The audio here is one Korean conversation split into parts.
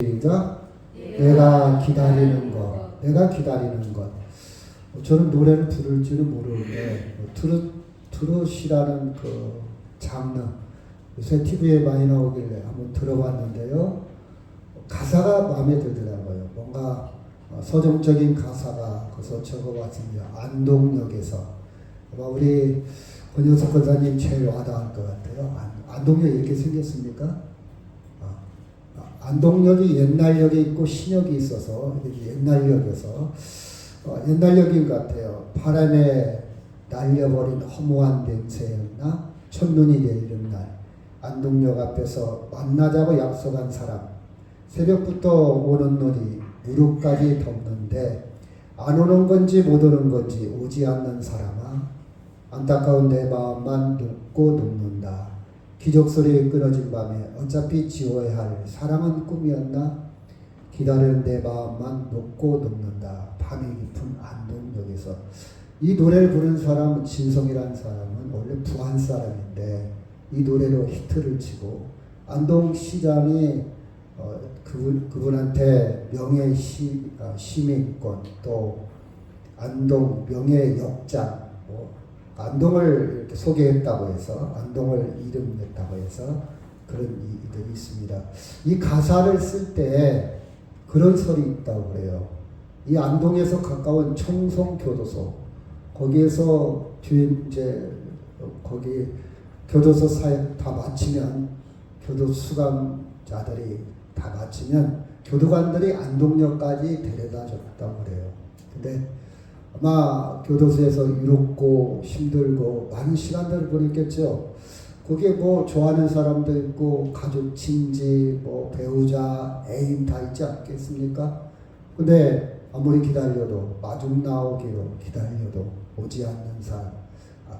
시작. 내가 기다리는 것. 내가 기다리는 것. 저는 노래를 부를 줄은 모르는데 트롯이라는 그 장르 요새 TV에 많이 나오길래 한번 들어봤는데요. 가사가 마음에 들더라고요. 뭔가 서정적인 가사가 거기서 적어봤습니다. 안동역에서 아마 우리 권영석 권사님 제일 와닿을 것 같아요. 안동역 이렇게 생겼습니까? 안동역이 옛날 역이 있고 신역이 있어서 옛날 역에서 옛날 역인 것 같아요. 바람에 날려버린 허무한 냄새였나? 첫눈이 내리는 날 안동역 앞에서 만나자고 약속한 사람 새벽부터 오는 눈이 무릎까지 덮는데 안 오는 건지 못 오는 건지 오지 않는 사람아 안타까운 내 마음만 눕고 눕는다. 기적소리에 끊어진 밤에 어차피 지워야 할 사랑은 꿈이었나? 기다리는 내 마음만 녹고 녹는다. 밤이 깊은 안동역에서. 이 노래를 부른 사람은 진성이라는 사람은 원래 부안 사람인데 이 노래로 히트를 치고 안동시장이 그분한테 시민권 또 안동 명예역장 안동을 이렇게 소개했다고 해서 안동을 이름냈다고 해서 그런 이들이 있습니다. 이 가사를 쓸 때 그런 설이 있다고 그래요. 이 안동에서 가까운 청송교도소 거기에서 이제 거기 교도소 사역 다 마치면 교도 수감자들이 다 마치면 교도관들이 안동역까지 데려다 줬다고 그래요. 근데 아마 교도소에서 이롭고 힘들고 많은 시간들을 보냈겠죠. 거기에 뭐 좋아하는 사람도 있고 가족, 친지, 뭐 배우자, 애인 다 있지 않겠습니까? 근데 아무리 기다려도 마중 나오기로 기다려도 오지 않는 사람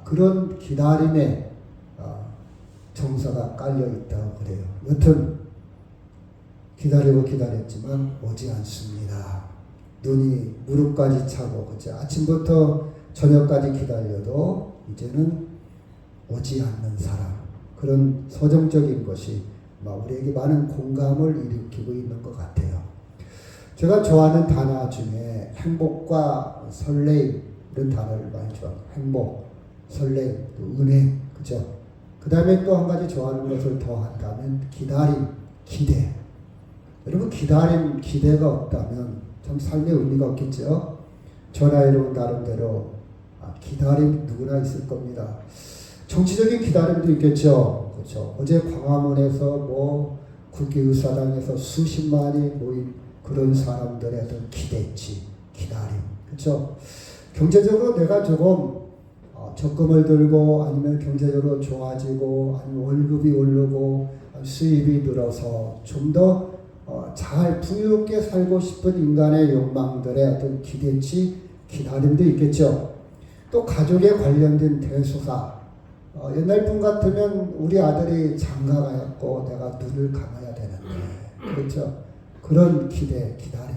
그런 기다림에 정서가 깔려 있다고 그래요. 여튼 기다리고 기다렸지만 오지 않습니다. 눈이 무릎까지 차고 그치? 아침부터 저녁까지 기다려도 이제는 오지 않는 사람 그런 서정적인 것이 우리에게 많은 공감을 일으키고 있는 것 같아요. 제가 좋아하는 단어 중에 행복과 설레임 이런 단어를 많이 좋아해요. 행복, 설레임, 또 은혜 그죠? 그 다음에 또 한 가지 좋아하는 것을 더한다면 기다림, 기대. 여러분 기다림, 기대가 없다면 참 삶의 의미가 없겠죠. 저 나이로 나름대로 기다림 누구나 있을 겁니다. 정치적인 기다림도 있겠죠. 그렇죠. 어제 광화문에서 국회의사당에서 수십만이 모인 그런 사람들의 어떤 기대치, 기다림, 그렇죠. 경제적으로 내가 조금 적금을 들고 아니면 경제적으로 좋아지고 아니면 월급이 오르고 수입이 늘어서 좀 더 잘 풍요롭게 살고 싶은 인간의 욕망들의 어떤 기대치, 기다림도 있겠죠. 또 가족에 관련된 대소사. 옛날 분 같으면 우리 아들이 장가 가였고 내가 눈을 감아야 되는데, 그렇죠. 그런 기대, 기다림.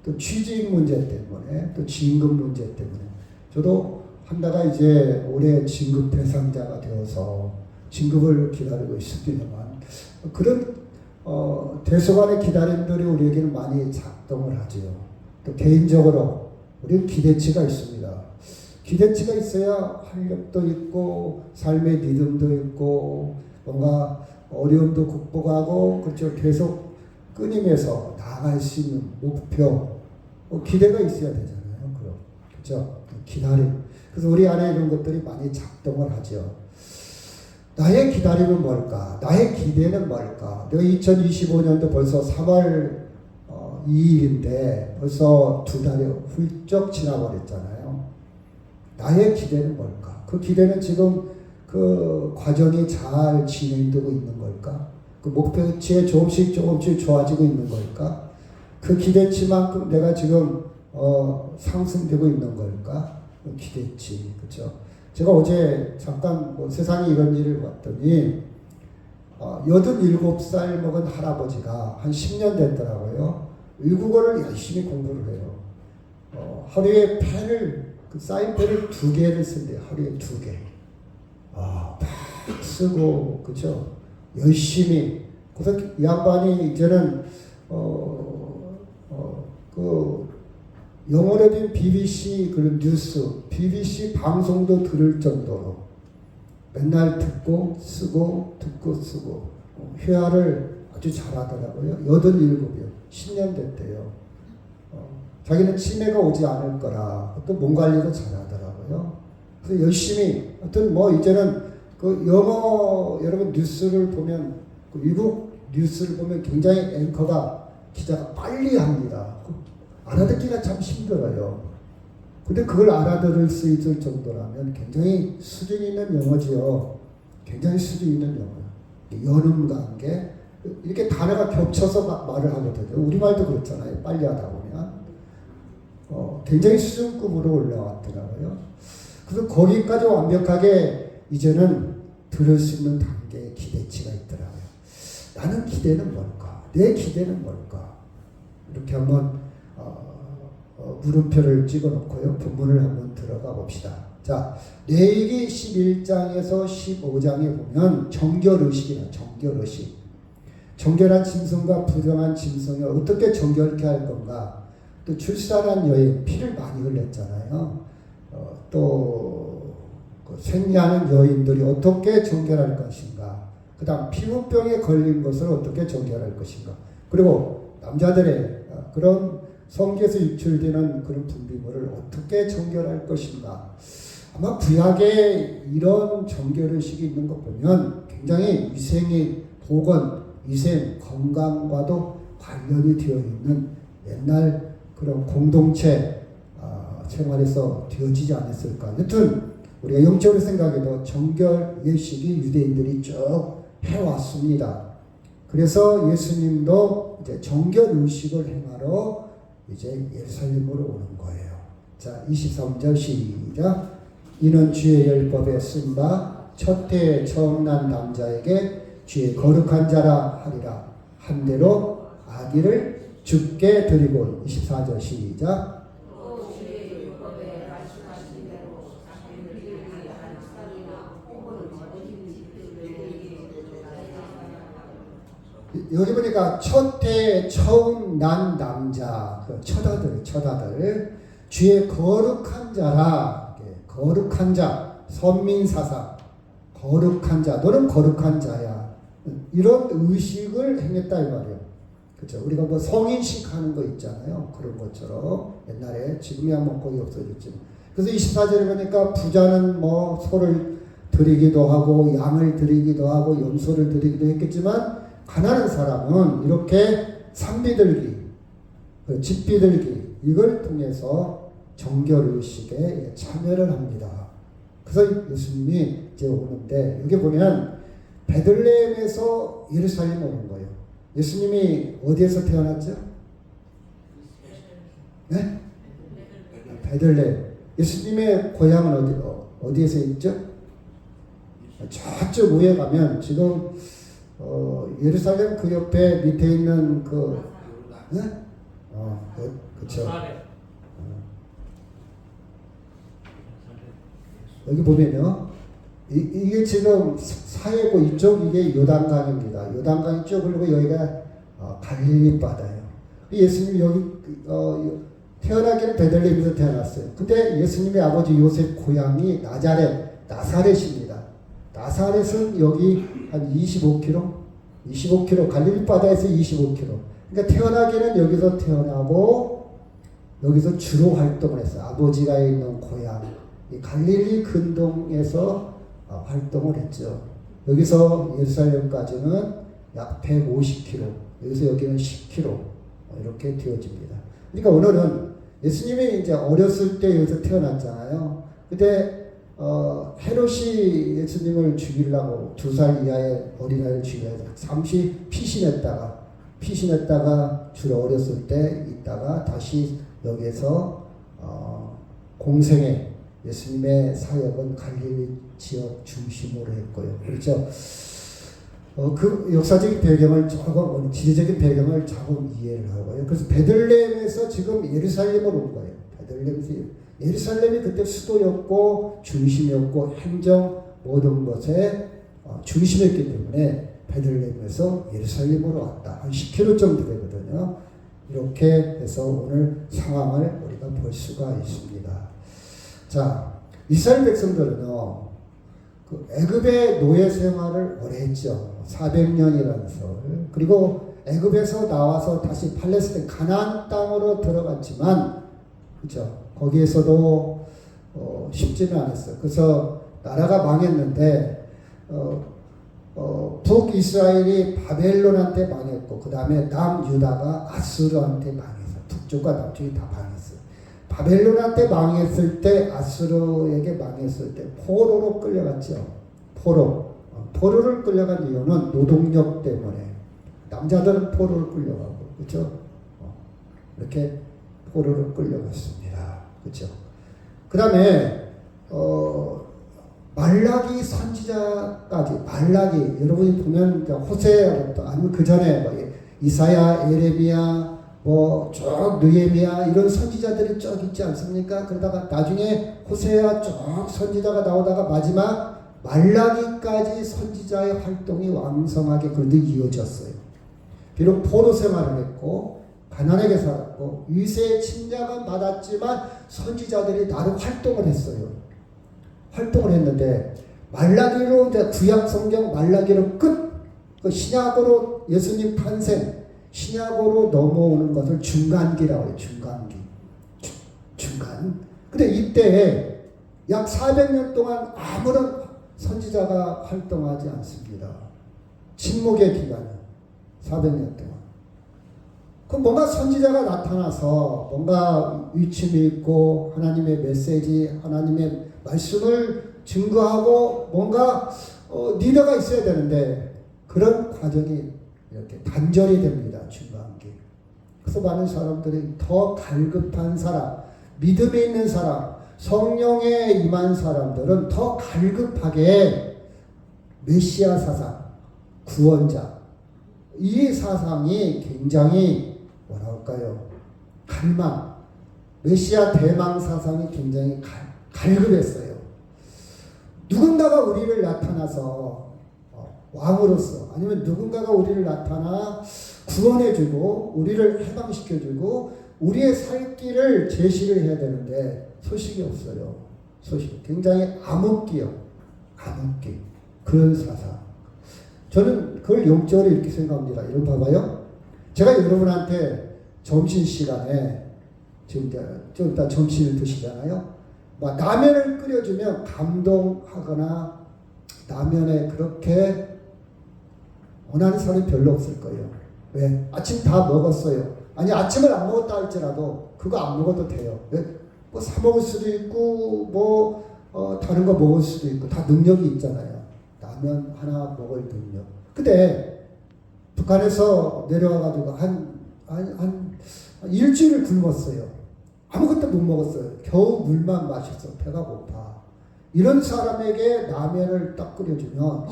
또 취직 문제 때문에, 또 진급 문제 때문에. 저도 한다가 이제 올해 진급 대상자가 되어서 진급을 기다리고 있습니다만, 그런 대소간의 기다림들이 우리에게는 많이 작동을 하지요. 또 개인적으로 우리는 기대치가 있습니다. 기대치가 있어야 활력도 있고 삶의 리듬도 있고 뭔가 어려움도 극복하고 그렇죠. 계속 끊임에서 나아갈 수 있는 목표, 기대가 있어야 되잖아요. 그렇죠. 기다림. 그래서 우리 안에 이런 것들이 많이 작동을 하죠. 나의 기다림은 뭘까? 나의 기대는 뭘까? 내가 2025년도 벌써 3월 2일인데 벌써 2달이 훌쩍 지나버렸잖아요. 나의 기대는 뭘까? 그 기대는 지금 그 과정이 잘 진행되고 있는 걸까? 그 목표치에 조금씩 좋아지고 있는 걸까? 그 기대치만큼 내가 지금 상승되고 있는 걸까? 기대치, 그렇죠? 제가 어제 잠깐 세상에 이런 일을 봤더니 87살 먹은 할아버지가 한 10년 됐더라고요. 외국어를 열심히 공부를 해요. 하루에 사인펜을 2개를 쓴대요. 하루에 2개. 막 쓰고, 그쵸? 열심히. 그래서 이 양반이 이제는 그 영어로 된 BBC 그런 뉴스, BBC 방송도 들을 정도로 맨날 듣고 쓰고 회화를 아주 잘하더라고요. 87이요. 10년 됐대요. 자기는 치매가 오지 않을 거라. 또 몸 관리도 잘하더라고요. 그래서 열심히 하여튼 뭐 이제는 그 영어 여러분 뉴스를 보면 그 미국 뉴스를 보면 굉장히 앵커가 기자가 빨리 합니다. 알아듣기가 참 힘들어요. 근데 그걸 알아들을 수 있을 정도라면 굉장히 수준 있는 영어지요. 굉장히 수준 있는 영어. 연음 관계 이렇게 단어가 겹쳐서 말을 하거든요. 우리말도 그렇잖아요. 빨리 하다 보면 굉장히 수준급으로 올라왔더라고요. 그래서 거기까지 완벽하게 이제는 들을 수 있는 단계의 기대치가 있더라고요. 나는 기대는 뭘까? 내 기대는 뭘까? 이렇게 한번 물음표를 찍어놓고요. 본문을 한번 들어가 봅시다. 자, 레위기 11장에서 15장에 보면 정결의식이나 정결의식. 정결한 짐승과 부정한 짐승을 어떻게 정결케 할 건가? 또 출산한 여인, 피를 많이 흘렸잖아요. 또 생리하는 여인들이 어떻게 정결할 것인가? 그 다음 피부병에 걸린 것을 어떻게 정결할 것인가? 그리고 남자들의 그런 성기에서 유출되는 그런 분비물을 어떻게 정결할 것인가? 아마 구약에 이런 정결의식이 있는 것 보면 굉장히 위생의 보건, 위생, 건강과도 관련이 되어 있는 옛날 그런 공동체 생활에서 되어지지 않았을까. 여튼 우리가 영적으로 생각해도 정결의식이 유대인들이 쭉 해왔습니다. 그래서 예수님도 이제 정결의식을 행하러 이제 예루살렘으로 오는 거예요. 자, 23절 시작. 이는 주의 율법에 쓴 바 첫 해에 처음 난 남자에게 주의 거룩한 자라 하리라. 한 대로 아기를 죽게 드리고 24절 시작. 여기 보니까 첫 해에 처음 난 남자, 그 처다들, 주의 거룩한 자라, 거룩한 자, 선민사상, 거룩한 자, 너는 거룩한 자야. 이런 의식을 행했다 이 말이에요. 그렇죠? 우리가 뭐 성인식 하는 거 있잖아요. 그런 것처럼 옛날에 지금이야 뭐 거의 없어졌지만. 그래서 24절에 보니까 부자는 뭐 소를 드리기도 하고 양을 드리기도 하고 염소를 드리기도 했겠지만 가난한 사람은 이렇게 산비들기, 집비들기 이걸 통해서 정결의식에 참여를 합니다. 그래서 예수님이 이제 오는데 여기 보면 베들레헴에서 예루살렘 오는 거예요. 예수님이 어디에서 태어났죠? 네? 베들레헴. 예수님의 고향은 어디에서 있죠? 저쪽 위에 가면 지금 예루살렘 그 옆에 밑에 있는 그 네? 그렇죠. 여기 보면요. 이게 지금 사해고 이쪽 이게 요단강입니다. 요단강이 쭉 흐르고 여기가 갈릴리 바다예요. 예수님이 여기 태어나기는 베들레헴에서 태어났어요. 근데 예수님의 아버지 요셉 고향이 나사렛입니다. 나사렛은 여기 한 25km 갈릴리 바다에서 25km. 그러니까 태어나기는 여기서 태어나고 여기서 주로 활동을 했어요. 아버지가 있는 고향 이 갈릴리 근동에서 활동을 했죠. 여기서 예루살렘까지는 약 150km, 여기서 여기는 10km 이렇게 되어집니다. 그러니까 오늘은 예수님이 이제 어렸을 때 여기서 태어났잖아요. 근데 헤롯이 예수님을 죽이려고 2살 이하의 어린아이를 죽이려고 잠시 피신했다가 주로 어렸을 때 있다가 다시 여기에서 공생애 예수님의 사역은 갈릴리 지역 중심으로 했고요. 그렇죠? 그 역사적인 배경을 조금, 지리적인 배경을 조금 이해를 하고요. 그래서 베들레헴에서 지금 예루살렘으로 온 거예요. 예루살렘이 그때 수도였고 중심이었고 행정 모든 것의 중심이었기 때문에 베들레헴에서 예루살렘으로 왔다. 한 10km 정도 되거든요. 이렇게 해서 오늘 상황을 우리가 볼 수가 있습니다. 자, 이스라엘 백성들은요, 그 애굽의 노예 생활을 오래 했죠. 400년이라는 세월. 그리고 애굽에서 나와서 다시 팔레스타인 가나안 땅으로 들어갔지만, 그죠? 거기에서도 쉽지는 않았어요. 그래서 나라가 망했는데 북이스라엘이 바벨론한테 망했고, 그 다음에 남유다가 아수르한테 망했어요. 북쪽과 남쪽이 다 망했어요. 바벨론한테 망했을 때, 아수르에게 망했을 때 포로로 끌려갔죠. 포로를 끌려간 이유는 노동력 때문에. 남자들은 포로를 끌려가고, 그렇죠? 이렇게 포로를 끌려갔습니다. 그렇죠? 그 다음에 말라기 선지자까지, 말라기, 여러분이 보면 호세아부터 아니면 그 전에 뭐 이사야, 예레미야, 뭐 쭉 느헤미야 이런 선지자들이 쭉 있지 않습니까? 그러다가 나중에 호세아 쭉 선지자가 나오다가 마지막 말라기까지 선지자의 활동이 왕성하게 그런데 이어졌어요. 비록 포로 생활을 했고 가난하게 살았고 위세의 침략은 받았지만 선지자들이 나름 활동을 했어요. 활동을 했는데 말라기로 이제 구약 성경 말라기로 끝, 그 신약으로 예수님 탄생, 신약으로 넘어오는 것을 중간기라고 해요. 중간. 근데 이때에 약 400년 동안 아무런 선지자가 활동하지 않습니다. 침묵의 기간 400년 동안. 그럼 뭔가 선지자가 나타나서 뭔가 위침이 있고 하나님의 메시지, 하나님의 말씀을 증거하고 뭔가 리더가 있어야 되는데 그런 과정이 이렇게 단절이 됩니다. 중간기. 그래서 많은 사람들이 더 갈급한 사람, 믿음에 있는 사람, 성령에 임한 사람들은 더 갈급하게 메시아 사상, 구원자, 이 사상이 굉장히 뭐라 할까요? 갈망, 메시아 대망 사상이 굉장히 갈급했어요. 누군가가 우리를 나타나서 왕으로서 아니면 누군가가 우리를 나타나 구원해주고 우리를 해방시켜주고 우리의 살 길을 제시를 해야 되는데 소식이 없어요. 소식. 굉장히 암흑기요. 암흑기. 그런 사상. 저는 그걸 영적으로 이렇게 생각합니다. 이런 봐봐요. 제가 여러분한테 점심시간에 지금 좀 이따 점심을 드시잖아요. 막 라면을 끓여주면 감동하거나 라면에 그렇게 원하는 사람이 별로 없을 거예요. 왜? 아침 다 먹었어요. 아니 아침을 안 먹었다 할지라도 그거 안 먹어도 돼요. 왜? 뭐 사 먹을 수도 있고 뭐 다른 거 먹을 수도 있고 다 능력이 있잖아요. 라면 하나 먹을 능력. 근데 북한에서 내려와가지고 한 일주일을 굶었어요. 아무것도 못 먹었어요. 겨우 물만 마셨어. 배가 고파. 이런 사람에게 라면을 딱 끓여주면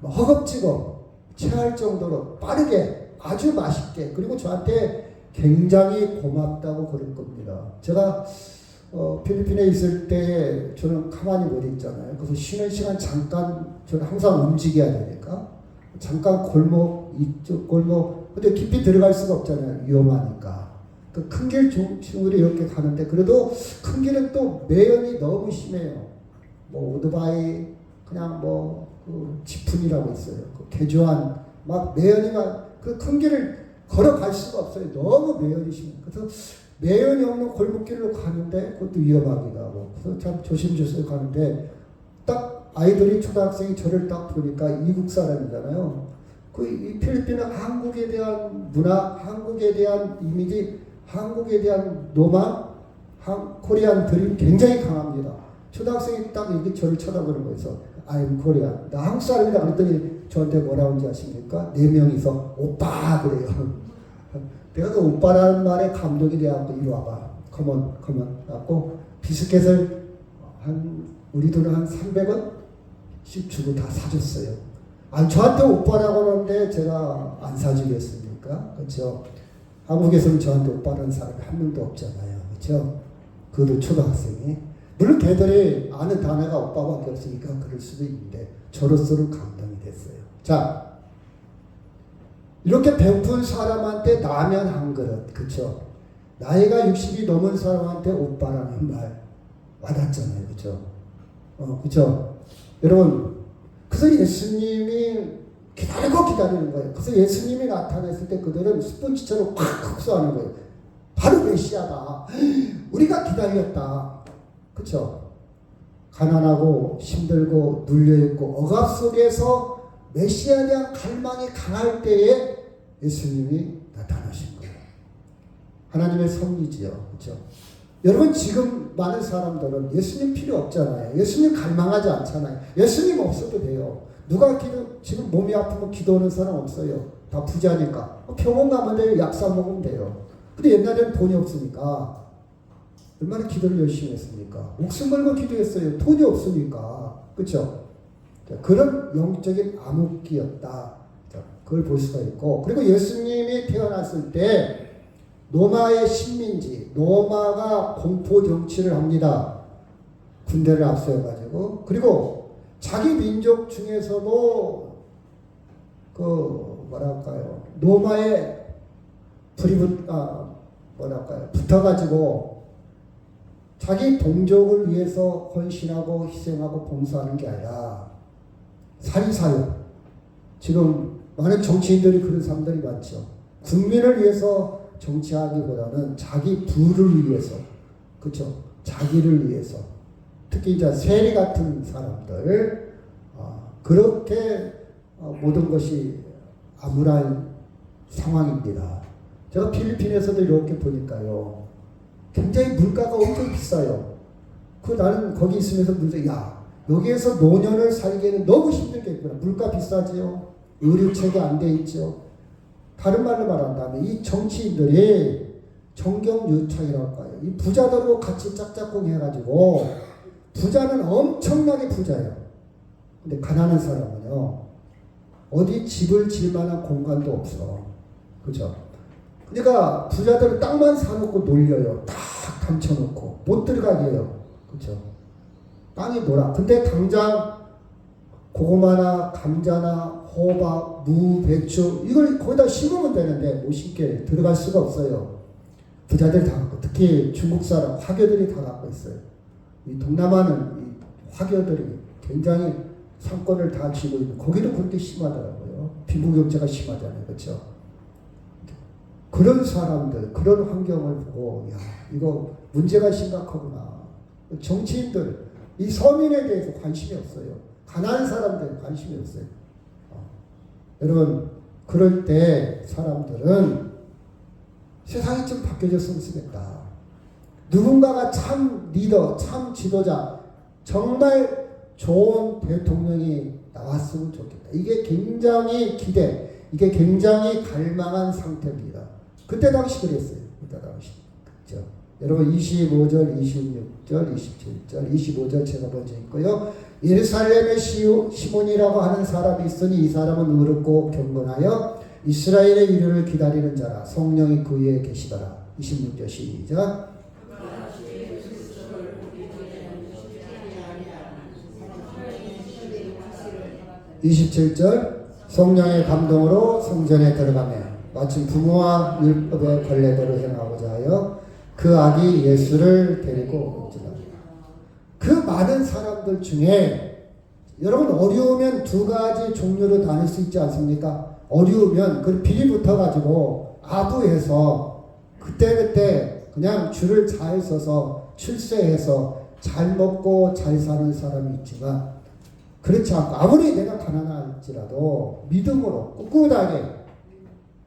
허겁지겁 체할 정도로 빠르게 아주 맛있게 그리고 저한테 굉장히 고맙다고 그럴 겁니다. 제가 필리핀에 있을 때 저는 가만히 못 있잖아요. 그래서 쉬는 시간 잠깐 저는 항상 움직여야 되니까 잠깐 골목 이쪽 골목 근데 깊이 들어갈 수가 없잖아요. 위험하니까. 그 큰 길 중으로 이렇게 가는데 그래도 큰 길은 또 매연이 너무 심해요. 뭐 오토바이 그냥 그 지푼이라고 있어요. 그 개조한 막 매연이 막 그 큰 길을 걸어갈 수가 없어요. 너무 매연이 심해요. 그래서 매연이 없는 골목길로 가는데 그것도 위험하기도 하고 그래서 참 조심조심 가는데 딱 아이들이 초등학생이 저를 딱 보니까 이국 사람이잖아요. 이 필리핀은 한국에 대한 문화, 한국에 대한 이미지, 한국에 대한 로망, 코리안 드림 굉장히 강합니다. 초등학생이 딱 이렇게 저를 쳐다보는 거에서 I'm Korean. 나 한국 사람이다 그랬더니 저한테 뭐라고 하는지 아십니까? 4명이서 오빠 그래요. 내가 그 오빠라는 말에 감동이 돼갖고 이리 와봐. 컴온. 갖고 비스켓을 우리 돈은 한 300원씩 주고 다 사줬어요. 아니 저한테 오빠라고 하는데 제가 안 사주겠습니까? 그렇죠? 한국에서는 저한테 오빠라는 사람이 한 명도 없잖아요. 그렇죠? 그것도 초등학생이. 물론 걔들이 아는 단어가 오빠밖에 없으니까 그럴 수도 있는데 저로서는 감동이 됐어요. 자, 이렇게 배고픈 사람한테 라면 한 그릇, 그쵸? 나이가 60이 넘은 사람한테 오빠라는 말 와닿잖아요, 그쵸? 그쵸? 여러분, 그래서 예수님이 기다리는 거예요. 그래서 예수님이 나타났을 때 그들은 스펀지처럼 콱 흡수하는 거예요. 바로 메시아다. 우리가 기다렸다. 그쵸? 가난하고 힘들고 눌려있고 억압 속에서 메시아에 대한 갈망이 강할 때에 예수님이 나타나신 거예요. 하나님의 섭리지요. 그렇죠? 여러분 지금 많은 사람들은 예수님 필요 없잖아요. 예수님 갈망하지 않잖아요. 예수님 없어도 돼요. 누가 지금 몸이 아프면 기도하는 사람 없어요. 다 부자니까. 병원 가면 돼요. 약 사 먹으면 돼요. 근데 옛날에는 돈이 없으니까 얼마나 기도를 열심히 했습니까? 목숨 걸고 기도했어요. 돈이 없으니까. 그렇죠? 그런 영적인 암흑기였다. 그걸 볼 수가 있고, 그리고 예수님이 태어났을 때 로마의 식민지, 로마가 공포 정치를 합니다. 군대를 앞세워가지고. 그리고 자기 민족 중에서도 로마에 붙어가지고 자기 동족을 위해서 헌신하고 희생하고 봉사하는 게 아니라 사리사욕. 지금 많은 정치인들이 그런 사람들이 많죠. 국민을 위해서 정치하기보다는 자기 부를 위해서, 그렇죠? 자기를 위해서. 특히 이제 세리 같은 사람들, 그렇게 모든 것이 암울한 상황입니다. 제가 필리핀에서도 이렇게 보니까요, 굉장히 물가가 엄청 비싸요. 나는 거기 있으면서 여기에서 노년을 살기에는 너무 힘들겠구나. 물가 비싸지요. 의료체계 안 돼 있죠. 다른 말로 말한다면 이 정치인들이 정경유착이라고 할까요? 이 부자들하고 같이 짝짝꿍 해가지고 부자는 엄청나게 부자예요. 근데 가난한 사람은요, 어디 집을 질 만한 공간도 없어. 그죠? 그러니까 부자들은 땅만 사놓고 놀려요. 딱 감춰놓고 못 들어가게 해요. 그죠? 땅이 뭐라. 근데 당장 고구마나 감자나 호박, 무, 배추 이걸 거기다 심으면 되는데 못 심게 들어갈 수가 없어요. 부자들이 다 갖고, 특히 중국 사람 화교들이 다 갖고 있어요. 이 동남아는 이 화교들이 굉장히 상권을 다 쥐고 있는, 거기도 그렇게 심하더라고요. 빈부격차가 심하잖아요. 그렇죠? 그런 사람들, 그런 환경을 보고 이거 문제가 심각하구나. 정치인들, 이 서민에 대해서 관심이 없어요. 가난한 사람들은 관심이 없어요. 여러분, 그럴 때 사람들은 세상이 좀 바뀌어졌으면 좋겠다. 누군가가 참 리더, 참 지도자, 정말 좋은 대통령이 나왔으면 좋겠다. 이게 굉장히 이게 굉장히 갈망한 상태입니다. 그때 당시 그랬어요. 그때 당시. 그렇죠? 여러분 25절, 26절, 27절, 25절 제가 먼저 있고요. 예루살렘의 시몬이라고 하는 사람이 있으니 이 사람은 의롭고 경건하여 이스라엘의 위로를 기다리는 자라. 성령이 그 위에 계시더라. 26절 시작. 27절 성령의 감동으로 성전에 들어가며 마침 부모와 율법의 권례대로 행하고자 하여 그 아기 예수를 데리고 온지라. 그 많은 사람들 중에 여러분 어려우면 두 가지 종류로 나눌 수 있지 않습니까? 어려우면 그 비리 붙어가지고 아부해서 그때그때 그냥 줄을 잘 서서 출세해서 잘 먹고 잘 사는 사람이 있지만, 그렇지 않고 아무리 내가 가난할지라도 믿음으로 꿋꿋하게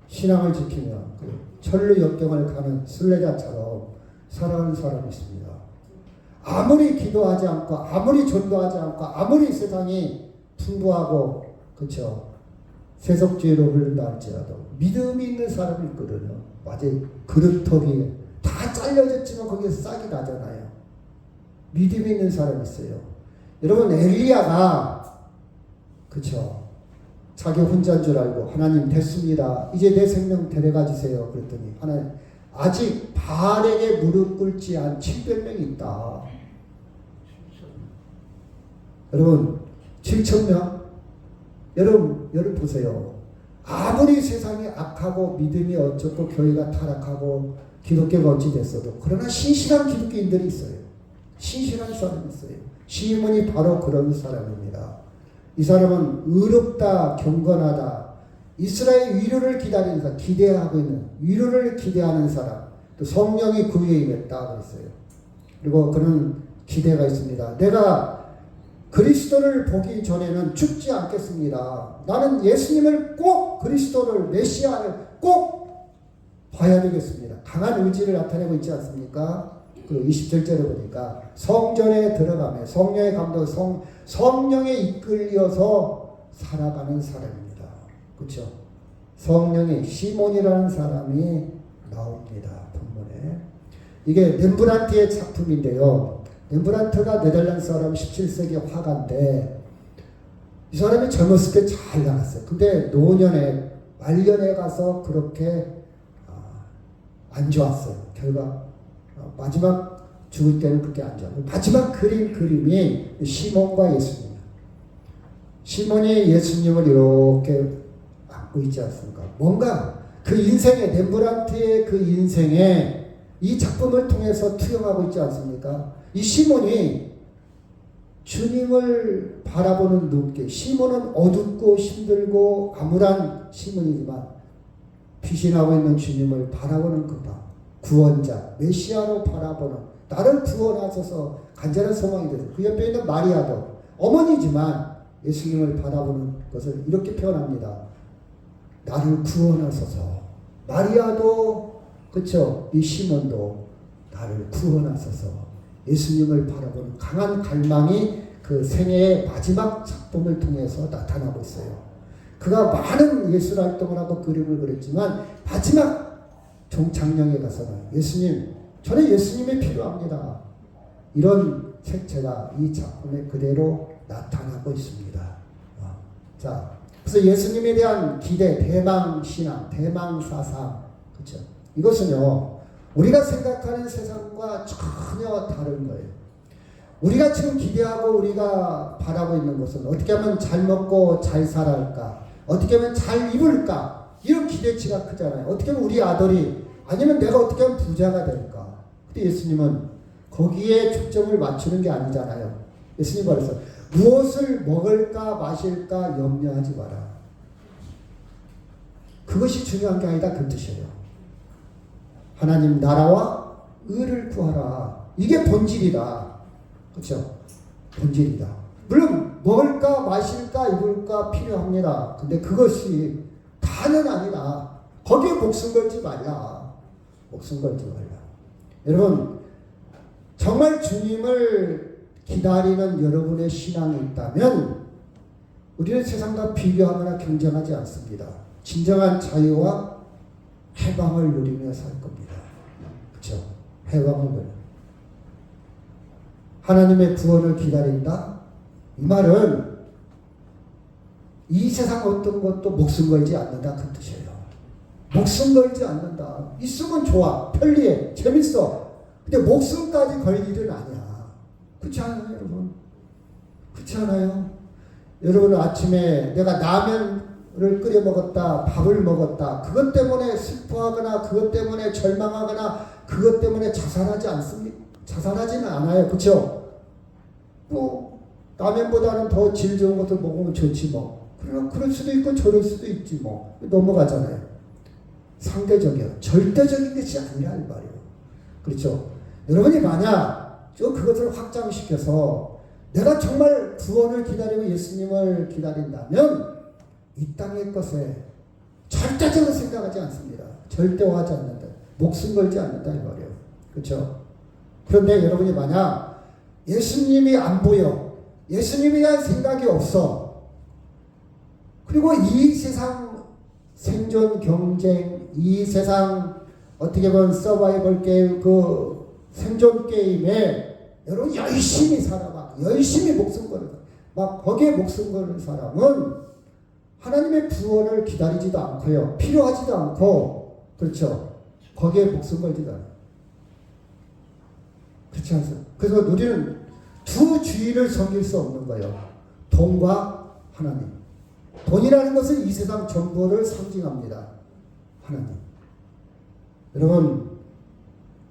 신앙을 지키며 천루 역경을 가는 순례자처럼 살아가는 사람이 있습니다. 아무리 기도하지 않고 아무리 전도하지 않고 아무리 세상이 풍부하고 그렇죠, 세속주의로 흐른다 할지라도 믿음이 있는 사람이 있거든요. 맞아요. 그릇턱이 다 잘려졌지만 거기에서 싹이 나잖아요. 믿음이 있는 사람이 있어요. 여러분 엘리야가 그렇죠, 자기 혼자인 줄 알고 하나님 됐습니다. 이제 내 생명 데려가 주세요. 그랬더니 하나님 아직 바알에게 무릎 꿇지 않은 700명이 있다. 여러분 7,000명? 여러분 보세요. 아무리 세상이 악하고 믿음이 어쩌고 교회가 타락하고 기독교가 어찌 됐어도 그러나 신실한 기독교인들이 있어요. 신실한 사람이 있어요. 시몬이 바로 그런 사람입니다. 이 사람은 의롭다, 경건하다, 이스라엘 위로를 기다리는 사람, 기대하고 있는, 위로를 기대하는 사람, 또 성령이 그 위에 임했다 그랬어요. 그리고 그는 기대가 있습니다. 내가 그리스도를 보기 전에는 죽지 않겠습니다. 나는 예수님을 꼭, 그리스도를, 메시아를 꼭 봐야 되겠습니다. 강한 의지를 나타내고 있지 않습니까? 그 27절에 보니까 성전에 들어가며 성령의 감동, 성령에 이끌려서 살아가는 사람입니다. 그렇죠? 성령의 시몬이라는 사람이 나옵니다. 본문에. 이게 렘브란트의 작품인데요. 렘브란트가 네덜란드 사람 17세기 화가인데 이 사람이 젊었을 때 잘 나갔어요. 근데 노년에 말년에 가서 그렇게 안 좋았어요. 결과 마지막 죽을 때는 그렇게 안 좋아요. 마지막 그림이 시몬과 예수님. 시몬이 예수님을 이렇게 안고 있지 않습니까? 뭔가 그 인생에, 렘브란트의 그 인생에 이 작품을 통해서 투영하고 있지 않습니까? 이 시몬이 주님을 바라보는 눈길, 시몬은 어둡고 힘들고 암울한 시몬이지만 피신하고 있는 주님을 바라보는 그 방, 구원자, 메시아로 바라보는, 나를 구원하소서 간절한 소망이 되죠. 그 옆에 있는 마리아도 어머니지만 예수님을 바라보는 것을 이렇게 표현합니다. 나를 구원하소서. 마리아도, 그렇죠, 이 시몬도 나를 구원하소서. 예수님을 바라보는 강한 갈망이 그 생애의 마지막 작품을 통해서 나타나고 있어요. 그가 많은 예술 활동을 하고 그림을 그렸지만 마지막 종착령에 가서는 예수님, 저는 예수님이 필요합니다. 이런 색채가 이 작품에 그대로 나타나고 있습니다. 자, 그래서 예수님에 대한 기대, 대망신앙, 대망사상, 그렇죠? 이것은요, 우리가 생각하는 세상과 전혀 다른 거예요. 우리가 지금 기대하고 우리가 바라고 있는 것은 어떻게 하면 잘 먹고 잘 살아갈까? 어떻게 하면 잘 입을까? 이런 기대치가 크잖아요. 어떻게 하면 우리 아들이, 아니면 내가 어떻게 하면 부자가 될까? 근데 예수님은 거기에 초점을 맞추는 게 아니잖아요. 예수님 말했어요. 무엇을 먹을까 마실까 염려하지 마라. 그것이 중요한 게 아니다, 그 뜻이에요. 하나님 나라와 의를 구하라. 이게 본질이다. 그렇죠? 본질이다. 물론 먹을까 마실까 입을까 필요합니다. 근데 그것이 다는 아니다. 거기에 목숨 걸지 말라. 목숨 걸지 말라. 여러분, 정말 주님을 기다리는 여러분의 신앙이 있다면 우리는 세상과 비교하거나 경쟁하지 않습니다. 진정한 자유와 해방을 누리며 살 겁니다. 그렇죠? 해방을 누려. 하나님의 구원을 기다린다? 이 말은 이 세상 어떤 것도 목숨 걸지 않는다, 그 뜻이에요. 목숨 걸지 않는다. 있으면 좋아, 편리해, 재밌어. 근데 목숨까지 걸 일은 아니야. 그렇지 않아요, 여러분? 그렇지 않아요? 여러분, 아침에 내가 라면을 끓여 먹었다, 밥을 먹었다, 그것 때문에 슬퍼하거나 그것 때문에 절망하거나 그것 때문에 자살하지 않습니까? 자살하지는 않아요. 그렇죠? 뭐 라면보다는 더 질 좋은 것들 먹으면 좋지 뭐. 그러나 그럴 수도 있고 저럴 수도 있지 뭐. 넘어가잖아요. 상대적이야. 절대적인 것이 아니라 이 말이에요. 그렇죠? 여러분이 만약 그것을 확장시켜서 내가 정말 구원을 기다리고 예수님을 기다린다면 이 땅의 것에 절대적으로 생각하지 않습니다. 절대화하지 않는다. 목숨 걸지 않는다 이 말이에요. 그렇죠? 그런데 여러분이 만약 예수님이 안 보여, 예수님에 대한 생각이 없어, 그리고 이 세상 생존 경쟁, 이 세상 어떻게 보면 서바이벌 게임, 그 생존 게임에 여러분 열심히 살아봐, 열심히 목숨 걸어, 막 거기에 목숨 거는 사람은 하나님의 구원을 기다리지도 않고요, 필요하지도 않고, 그렇죠? 거기에 목숨 걸지도 않아요. 그렇지 않습니까? 그래서 우리는 두 주인을 섬길 수 없는 거예요. 돈과 하나님. 돈이라는 것은 이 세상 전부를 상징합니다. 하나님. 여러분,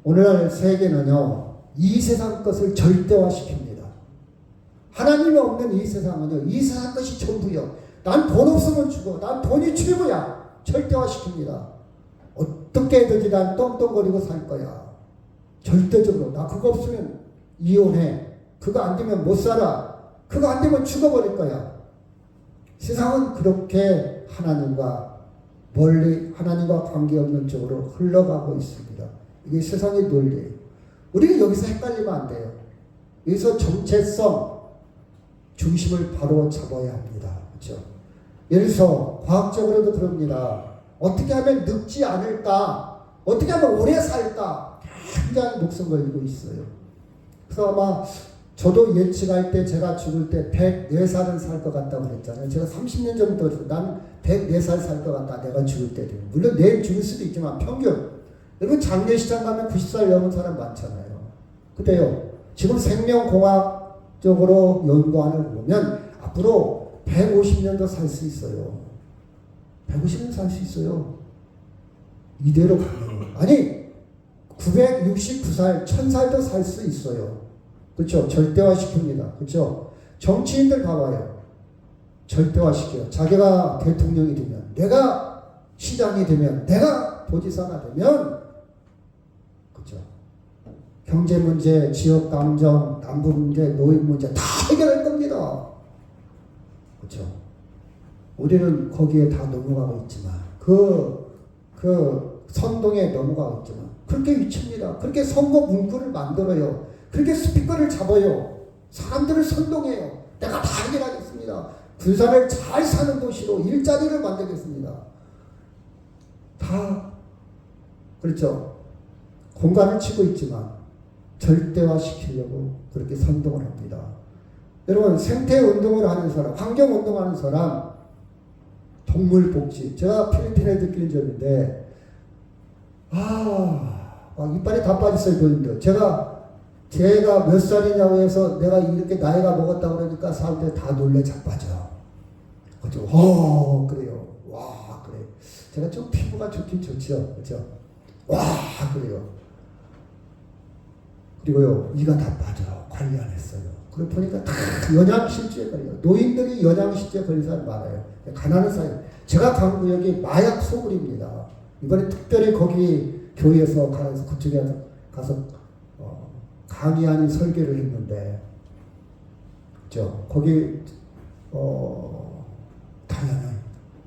오늘날 세계는요, 이 세상 것을 절대화시킵니다. 하나님이 없는 이 세상은요, 이 세상 것이 전부요. 난 돈 없으면 죽어. 난 돈이 최고야. 절대화시킵니다. 어떻게 해든지 난 떵떵거리고 살 거야. 절대적으로. 나 그거 없으면 이혼해. 그거 안 되면 못 살아. 그거 안 되면 죽어버릴 거야. 세상은 그렇게 하나님과 멀리, 하나님과 관계없는 쪽으로 흘러가고 있습니다. 이게 세상의 논리예요. 우리가 여기서 헷갈리면 안 돼요. 여기서 정체성, 중심을 바로 잡아야 합니다. 그렇죠? 예를 들어서 과학적으로도 그럽니다. 어떻게 하면 늙지 않을까? 어떻게 하면 오래 살까? 굉장히 목숨 걸리고 있어요. 그래서 아마 저도 예측할 때 제가 죽을 때 104살은 살 것 같다고 그랬잖아요. 제가 30년 전부터 난 104살 살 것 같다. 내가 죽을 때 되면. 물론 내일 죽을 수도 있지만 평균. 여러분 장례식장 가면 90살 넘은 사람 많잖아요. 근데요. 지금 생명공학적으로 연구안을 보면 앞으로 150년도 살 수 있어요. 150년 살 수 있어요. 이대로 가면. 아니 969살, 1000살도 살 수 있어요. 그렇죠? 절대화시킵니다. 그렇죠? 정치인들 봐봐요. 절대화시켜요. 자기가 대통령이 되면, 내가 시장이 되면, 내가 도지사가 되면, 그렇죠? 경제 문제, 지역 감정, 남북 문제, 노인 문제 다 해결할 겁니다. 그렇죠? 우리는 거기에 다 넘어가고 있지만, 그 선동에 넘어가고 있지만, 그렇게 위칩니다. 그렇게 선거 문구를 만들어요. 그렇게 스피커를 잡아요. 사람들을 선동해요. 내가 다 해결하겠습니다. 군산을 잘 사는 도시로 일자리를 만들겠습니다. 다 그렇죠. 공간을 치고 있지만 절대화시키려고 그렇게 선동을 합니다. 여러분 생태운동을 하는 사람, 환경운동하는 사람, 동물복지. 제가 필리핀에 느끼는 점인데 이빨이 다 빠졌어요. 보입니다. 제가 몇 살이냐고 해서 내가 이렇게 나이가 먹었다고 그러니까 사람들이 다 놀래 자빠져. 그죠? 그래요. 와, 그래. 제가 좀 피부가 좋긴 좋죠. 그죠? 와, 그래요. 그리고요, 이가 다 빠져. 관리 안 했어요. 그래 보니까 다 영양실조에 걸려요. 노인들이 영양실조에 걸린 사람 많아요. 가난한 사람. 제가 간 구역이 마약 소굴입니다. 이번에 특별히 거기 교회에서 가서 그쪽에 가서 강의 아닌 설교를 했는데, 그죠? 거기, 당연히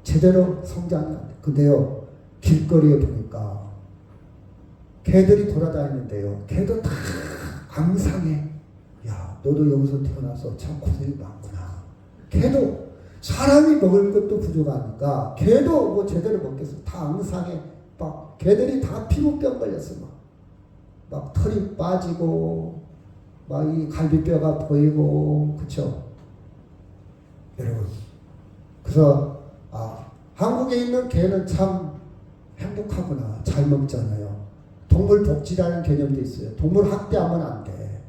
제대로 성장이 안 돼. 근데요, 길거리에 보니까 개들이 돌아다니는데요. 개도 다 앙상해. 야, 너도 여기서 태어나서 참 고생이 많구나. 개도 사람이 먹을 것도 부족하니까 개도 뭐 제대로 먹겠어. 다 앙상해. 막 개들이 다 피부병 걸렸어. 막 털이 빠지고 막 이 갈비뼈가 보이고. 그쵸? 여러분, 그래서 한국에 있는 개는 참 행복하구나. 잘 먹잖아요. 동물 복지라는 개념도 있어요. 동물 학대하면 안 돼.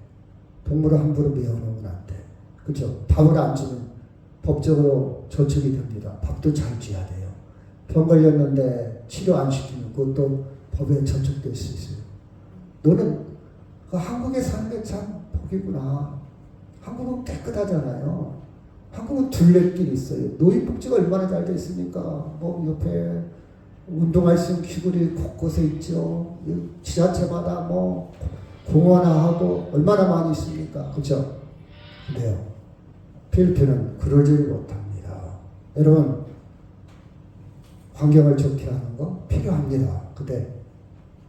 동물을 함부로 메어놓으면 안 돼. 그쵸? 밥을 안 주면 법적으로 저촉이 됩니다. 밥도 잘 줘야 돼요. 병 걸렸는데 치료 안 시키면 그것도 법에 저촉될 수 있어요. 너는 한국에 사는 게 참 복이구나. 한국은 깨끗하잖아요. 한국은 둘레길 있어요. 노인복지가 얼마나 잘 돼 있습니까? 뭐 옆에 운동할 수 있는 기구들이 곳곳에 있죠. 지자체마다 뭐 공원하고 얼마나 많이 있습니까? 그렇죠? 근데요, 필리핀은 그러지를 못합니다. 여러분, 환경을 좋게 하는 거 필요합니다. 근데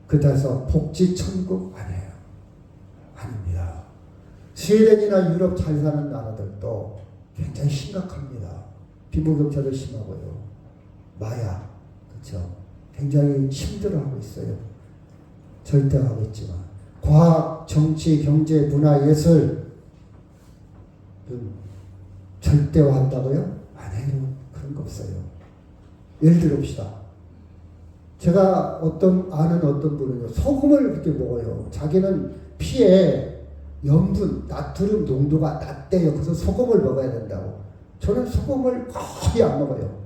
그래서 복지 천국 아니에요. 아닙니다. 스웨덴이나 유럽 잘 사는 나라들도 굉장히 심각합니다. 빈부격차도 심하고요. 마약, 그렇죠? 굉장히 힘들어하고 있어요. 절대하고 있지만 과학, 정치, 경제, 문화, 예술 절대화한다고요? 아니에요. 그런 거 없어요. 예를 들읍시다. 제가 아는 어떤 분은요, 소금을 그렇게 먹어요. 자기는 피에 염분, 나트륨 농도가 낮대요. 그래서 소금을 먹어야 된다고. 저는 소금을 거의 안 먹어요.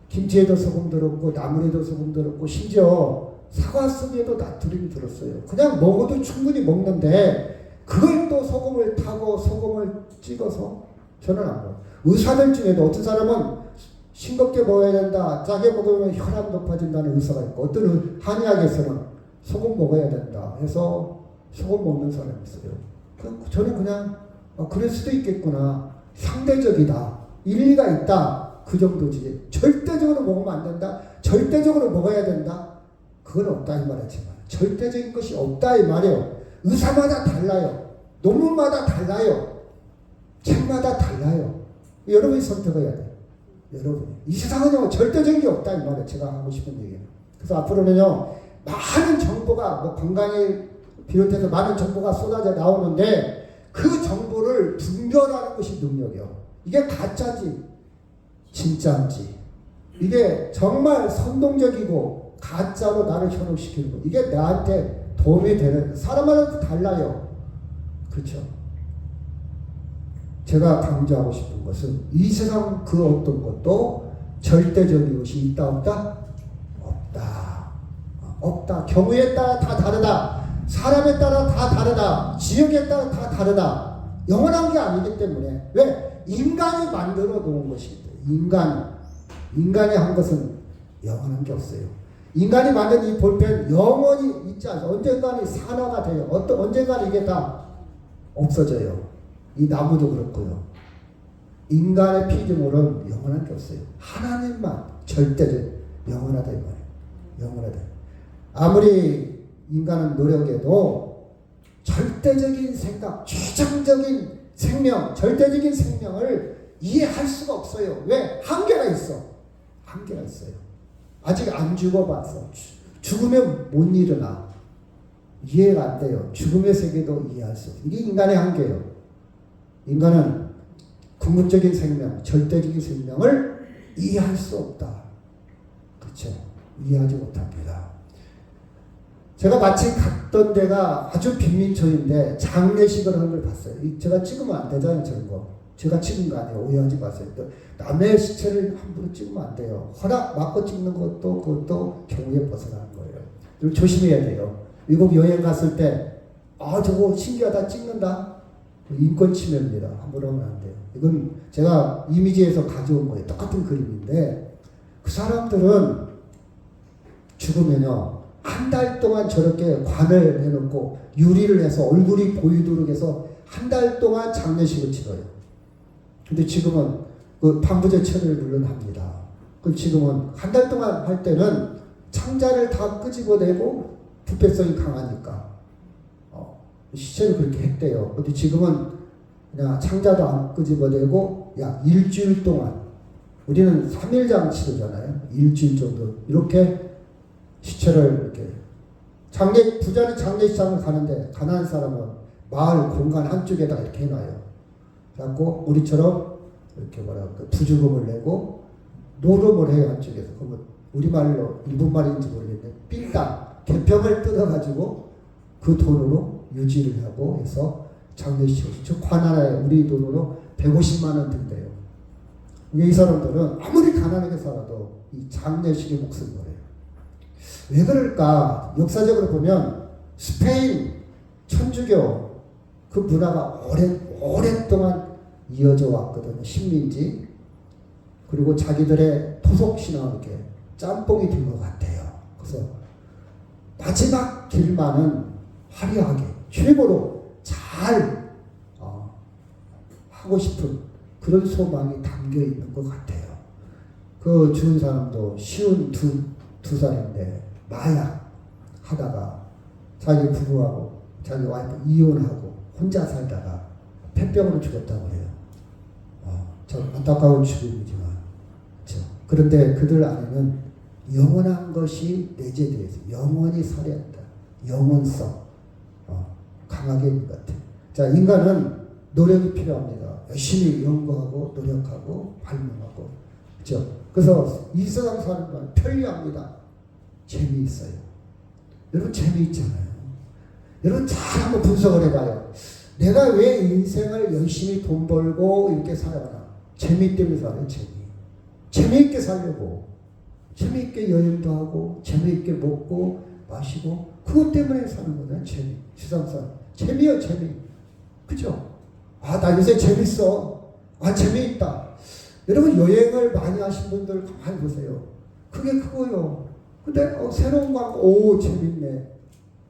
김치에도 소금 들었고 나물에도 소금 들었고 심지어 사과 속에도 나트륨이 들었어요. 그냥 먹어도 충분히 먹는데 그걸 또 소금을 타고 소금을 찍어서 저는 안 먹어요. 의사들 중에도 어떤 사람은 싱겁게 먹어야 된다, 짜게 먹으면 혈압 높아진다는 의사가 있고 어떤 한의학에서는 소금 먹어야 된다 해서 소금 먹는 사람이 있어요. 저는 그냥 그럴 수도 있겠구나, 상대적이다, 일리가 있다, 그 정도지. 절대적으로 먹으면 안 된다, 절대적으로 먹어야 된다, 그건 없다 이 말이지만 절대적인 것이 없다 이 말이에요. 의사마다 달라요. 논문마다 달라요. 책마다 달라요. 여러분이 선택해야 돼요. 여러분, 이 세상은요 절대적인 게 없다 이 말이에요. 제가 하고 싶은 얘기는. 그래서 앞으로는요 많은 정보가 뭐 건강에 비롯해서 많은 정보가 쏟아져 나오는데 그 정보를 분별하는 것이 능력이요. 이게 가짜지 진짜인지, 이게 정말 선동적이고 가짜로 나를 현혹시키는 거, 이게 나한테 도움이 되는, 사람마다 달라요. 그렇죠? 제가 강조하고 싶은 것은 이 세상 그 어떤 것도 절대적인 것이 있다 없다? 없다. 없다. 경우에 따라 다 다르다. 사람에 따라 다 다르다. 지역에 따라 다 다르다. 영원한 게 아니기 때문에. 왜? 인간이 만들어 놓은 것이기 때문에. 인간이 한 것은 영원한 게 없어요. 인간이 만든 이 볼펜 영원히 있지 않아요. 언젠가는 산화가 돼요. 언젠가는 이게 다 없어져요. 이 나무도 그렇고요. 인간의 피조물은 영원한 게 없어요. 하나님만 절대적 영원하다 이 말이에요. 영원하다. 아무리 인간은 노력해도 절대적인 생각, 최종적인 생명, 절대적인 생명을 이해할 수가 없어요. 왜? 한계가 있어. 한계가 있어요. 아직 안 죽어봤어. 죽으면 못 일어나. 이해가 안 돼요. 죽음의 세계도 이해할 수 없어요. 이게 인간의 한계예요. 인간은 궁극적인 생명, 절대적인 생명을 이해할 수 없다. 그렇죠? 이해하지 못합니다. 제가 마침 갔던 데가 아주 빈민촌인데 장례식을 하는 걸 봤어요. 제가 찍으면 안 되잖아요, 저런 거. 제가 찍은 거 아니에요. 오해하지 마세요. 또 남의 시체를 함부로 찍으면 안 돼요. 허락 받고 찍는 것도 그것도 경우에 벗어나는 거예요. 좀 조심해야 돼요. 미국 여행 갔을 때 저거 신기하다, 찍는다. 인권 침해입니다. 함부로 하면 안 돼요. 이건 제가 이미지에서 가져온 거예요. 똑같은 그림인데 그 사람들은 죽으면요 한 달 동안 저렇게 관을 해놓고 유리를 해서 얼굴이 보이도록 해서 한 달 동안 장례식을 치러요. 근데 지금은 그 방부제 처리를 물론 합니다. 그 지금은 한 달 동안 할 때는 창자를 다 끄집어내고 부패성이 강하니까 시체를 그렇게 했대요. 근데 지금은 그냥 창자도 안 끄집어내고 약 일주일 동안, 우리는 3일장 치르잖아요. 일주일 정도 이렇게 시체를 이렇게 부자는 장례식장을 가는데 가난한 사람은 마을 공간 한쪽에다 이렇게 해놔요. 그래갖고 우리처럼 이렇게 부주금을 내고 노름을 해요. 한쪽에서. 그러면 우리말로 일본 말인지 모르겠는데 삥땅 개평을 뜯어가지고 그 돈으로 유지를 하고 해서 장례식, 즉 관할에 우리 돈으로 150만 원 든대요. 이 사람들은 아무리 가난하게 살아도 이 장례식에 목숨을 걸어요. 왜 그럴까? 역사적으로 보면 스페인 천주교 그 문화가 오랫동안 이어져 왔거든요. 식민지. 그리고 자기들의 토속 신앙을 이렇게 짬뽕이 된 것 같아요. 그래서 마지막 길만은 화려하게 최고로 잘 하고 싶은 그런 소망이 담겨 있는 것 같아요. 그 죽은 사람도 쉬운 두 살인데 마약 하다가 자기 부부하고 자기 와이프 이혼하고 혼자 살다가 폐병으로 죽었다고 해요. 참 안타까운 죽음이지만 그렇죠. 그런데 그들 안에는 영원한 것이 내재되어 있어요. 영원히 살아야 한다. 영원성 강하게 있는 것 같아요. 자, 인간은 노력이 필요합니다. 열심히 연구하고 노력하고 발명하고 그렇죠. 그래서 이 세상 사는 건 편리합니다. 재미있어요. 여러분 재미있잖아요. 여러분 잘 한번 분석을 해봐요. 내가 왜 인생을 열심히 돈 벌고 이렇게 살아가나? 재미 때문에 살아요. 재미있게 살려고. 재미있게 여행도 하고 재미있게 먹고 마시고 그것 때문에 사는 거잖아요. 재미. 세상살. 재미요 재미. 그죠? 아, 나 요새 재밌어. 아, 재미있다. 여러분 여행을 많이 하신 분들 가만히 보세요. 그게 그거요. 근데 새로운 거 오 재밌네.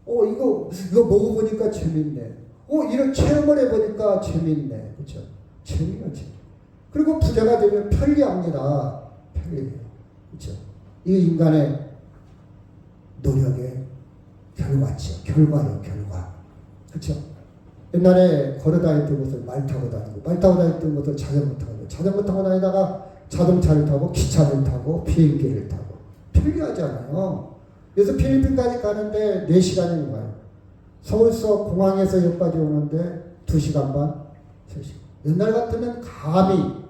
이거 먹어보니까 재밌네. 이런 체험을 해보니까 재밌네. 그렇죠? 재미가 재미. 그리고 부자가 되면 편리합니다. 편리해요. 그렇죠? 이게 인간의 노력의 결과죠. 결과요, 결과. 그렇죠? 옛날에 걸어다녔던 것을 말 타고 다니고, 말 타고 다녔던 것을 자전거 타고, 자전거 타고 다니다가 자동차를 타고, 기차를 타고, 비행기를 타고. 편리하잖아요. 그래서 필리핀까지 가는데 4시간이 가요. 서울서 공항에서 여기까지 오는데 2시간 반, 3시간. 옛날 같으면 감히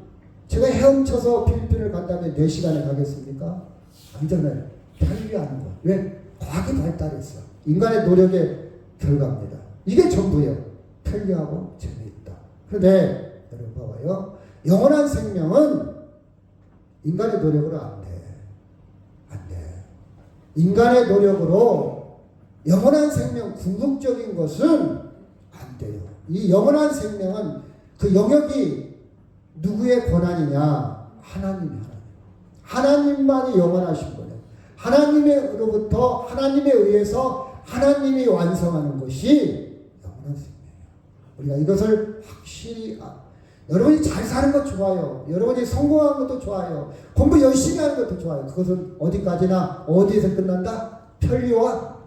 제가 헤엄쳐서 필리핀을 간다면 4시간에 가겠습니까? 아니잖아요. 편리하는 거. 왜? 과학이 발달했어. 인간의 노력의 결과입니다. 이게 전부예요. 편리하고 재미있다. 그런데 여러분 봐봐요. 영원한 생명은 인간의 노력으로 안 돼. 안 돼. 인간의 노력으로 영원한 생명, 궁극적인 것은 안 돼요. 이 영원한 생명은 그 영역이 누구의 권한이냐? 하나님이 하나님만이 영원하신 거예요. 하나님으로부터 하나님에 의해서 하나님이 완성하는 것이 영원한 생명이에요. 우리가 이것을 확실히 여러분이 잘 사는 것 좋아요. 여러분이 성공하는 것도 좋아요. 공부 열심히 하는 것도 좋아요. 그것은 어디까지나 어디에서 끝난다? 편리와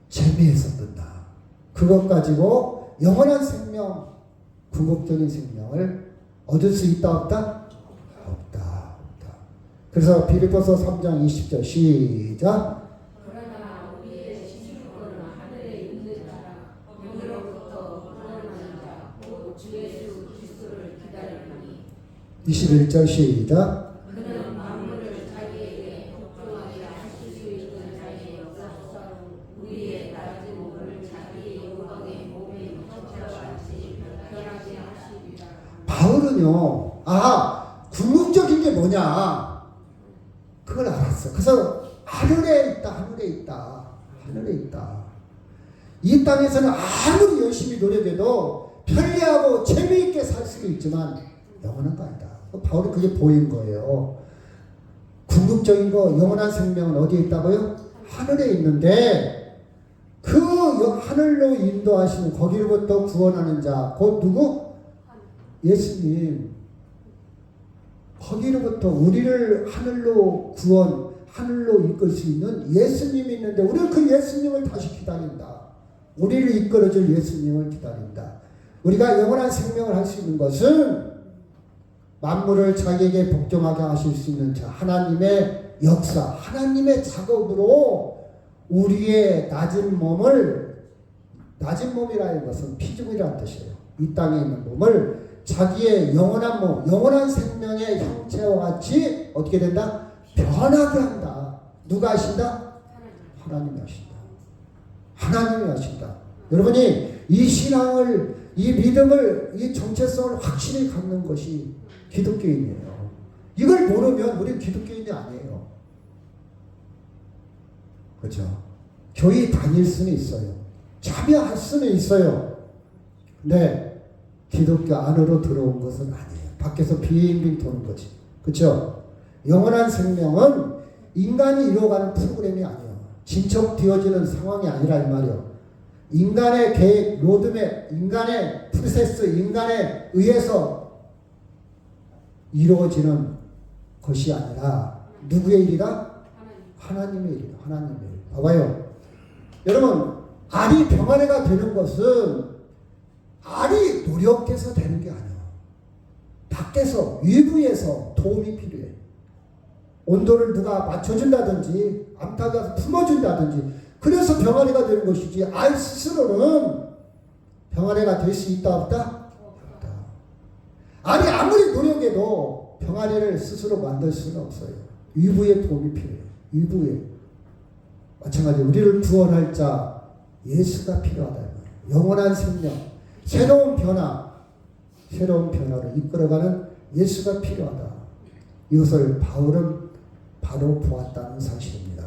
재미에서 끝나. 그것 가지고 영원한 생명, 궁극적인 생명을 얻을 수 있다 없다? 없다. 그래서 빌립보서 3장 20절 시작. 그러나 우리의 시주권은 하늘에 있는 자라 영으로부터 우러나는 자 곧 주 예수 그리스도를 기다리니 21절 시작. 그는 만물을 자기에게 복종하게 하실 수 있는 자의 역사로 우리의 낮은 몸을 자기의 영광의 몸에 형체같이 변하게 하시리라. 바울은요. 궁극적인 게 뭐냐? 그걸 알았어. 그래서 하늘에 있다. 이 땅에서는 아무리 열심히 노력해도 편리하고 재미있게 살 수도 있지만 영원한 거 아니다. 바울이 그게 보인 거예요. 궁극적인 거, 영원한 생명은 어디에 있다고요? 하늘에 있는데 그 하늘로 인도하시는 거기로부터 구원하는 자, 곧 누구? 예수님. 거기로부터 우리를 하늘로 이끌 수 있는 예수님이 있는데 우리는 그 예수님을 다시 기다린다. 우리를 이끌어줄 예수님을 기다린다. 우리가 영원한 생명을 할 수 있는 것은 만물을 자기에게 복종하게 하실 수 있는 자, 하나님의 역사, 하나님의 작업으로 우리의 낮은 몸이라는 것은 피조물이라는 뜻이에요. 이 땅에 있는 몸을 자기의 영원한 몸, 영원한 생명의 형체와 같이 어떻게 된다? 변하게 한다. 누가 하신다? 하나님이 하신다. 하나님이 하신다. 여러분이 이 신앙을, 이 믿음을, 이 정체성을 확실히 갖는 것이 기독교인이에요. 이걸 모르면 우리는 기독교인이 아니에요. 그렇죠? 교회 다닐 수는 있어요. 참여할 수는 있어요. 근데 기독교 안으로 들어온 것은 아니에요. 밖에서 빙빙 도는 거지. 그렇죠? 영원한 생명은 인간이 이루어가는 프로그램이 아니에요. 진척되어지는 상황이 아니라 이 말이에요. 인간의 계획, 로드맵, 인간의 프로세스, 인간에 의해서 이루어지는 것이 아니라 누구의 일이다? 하나님의 일이다. 하나님의 일. 봐봐요. 여러분, 알이 병아리가 되는 것은 알이 노력해서 되는 게 아니야. 밖에서, 외부에서 도움이 필요해. 온도를 누가 맞춰준다든지, 암탉이 품어준다든지, 그래서 병아리가 되는 것이지, 알 스스로는 병아리가 될 수 있다, 없다? 없다. 알이 아무리 노력해도 병아리를 스스로 만들 수는 없어요. 외부의 도움이 필요해요. 외부에. 마찬가지로 우리를 구원할 자, 예수가 필요하다. 영원한 생명. 새로운 변화로 이끌어가는 예수가 필요하다. 이것을 바울은 바로 보았다는 사실입니다.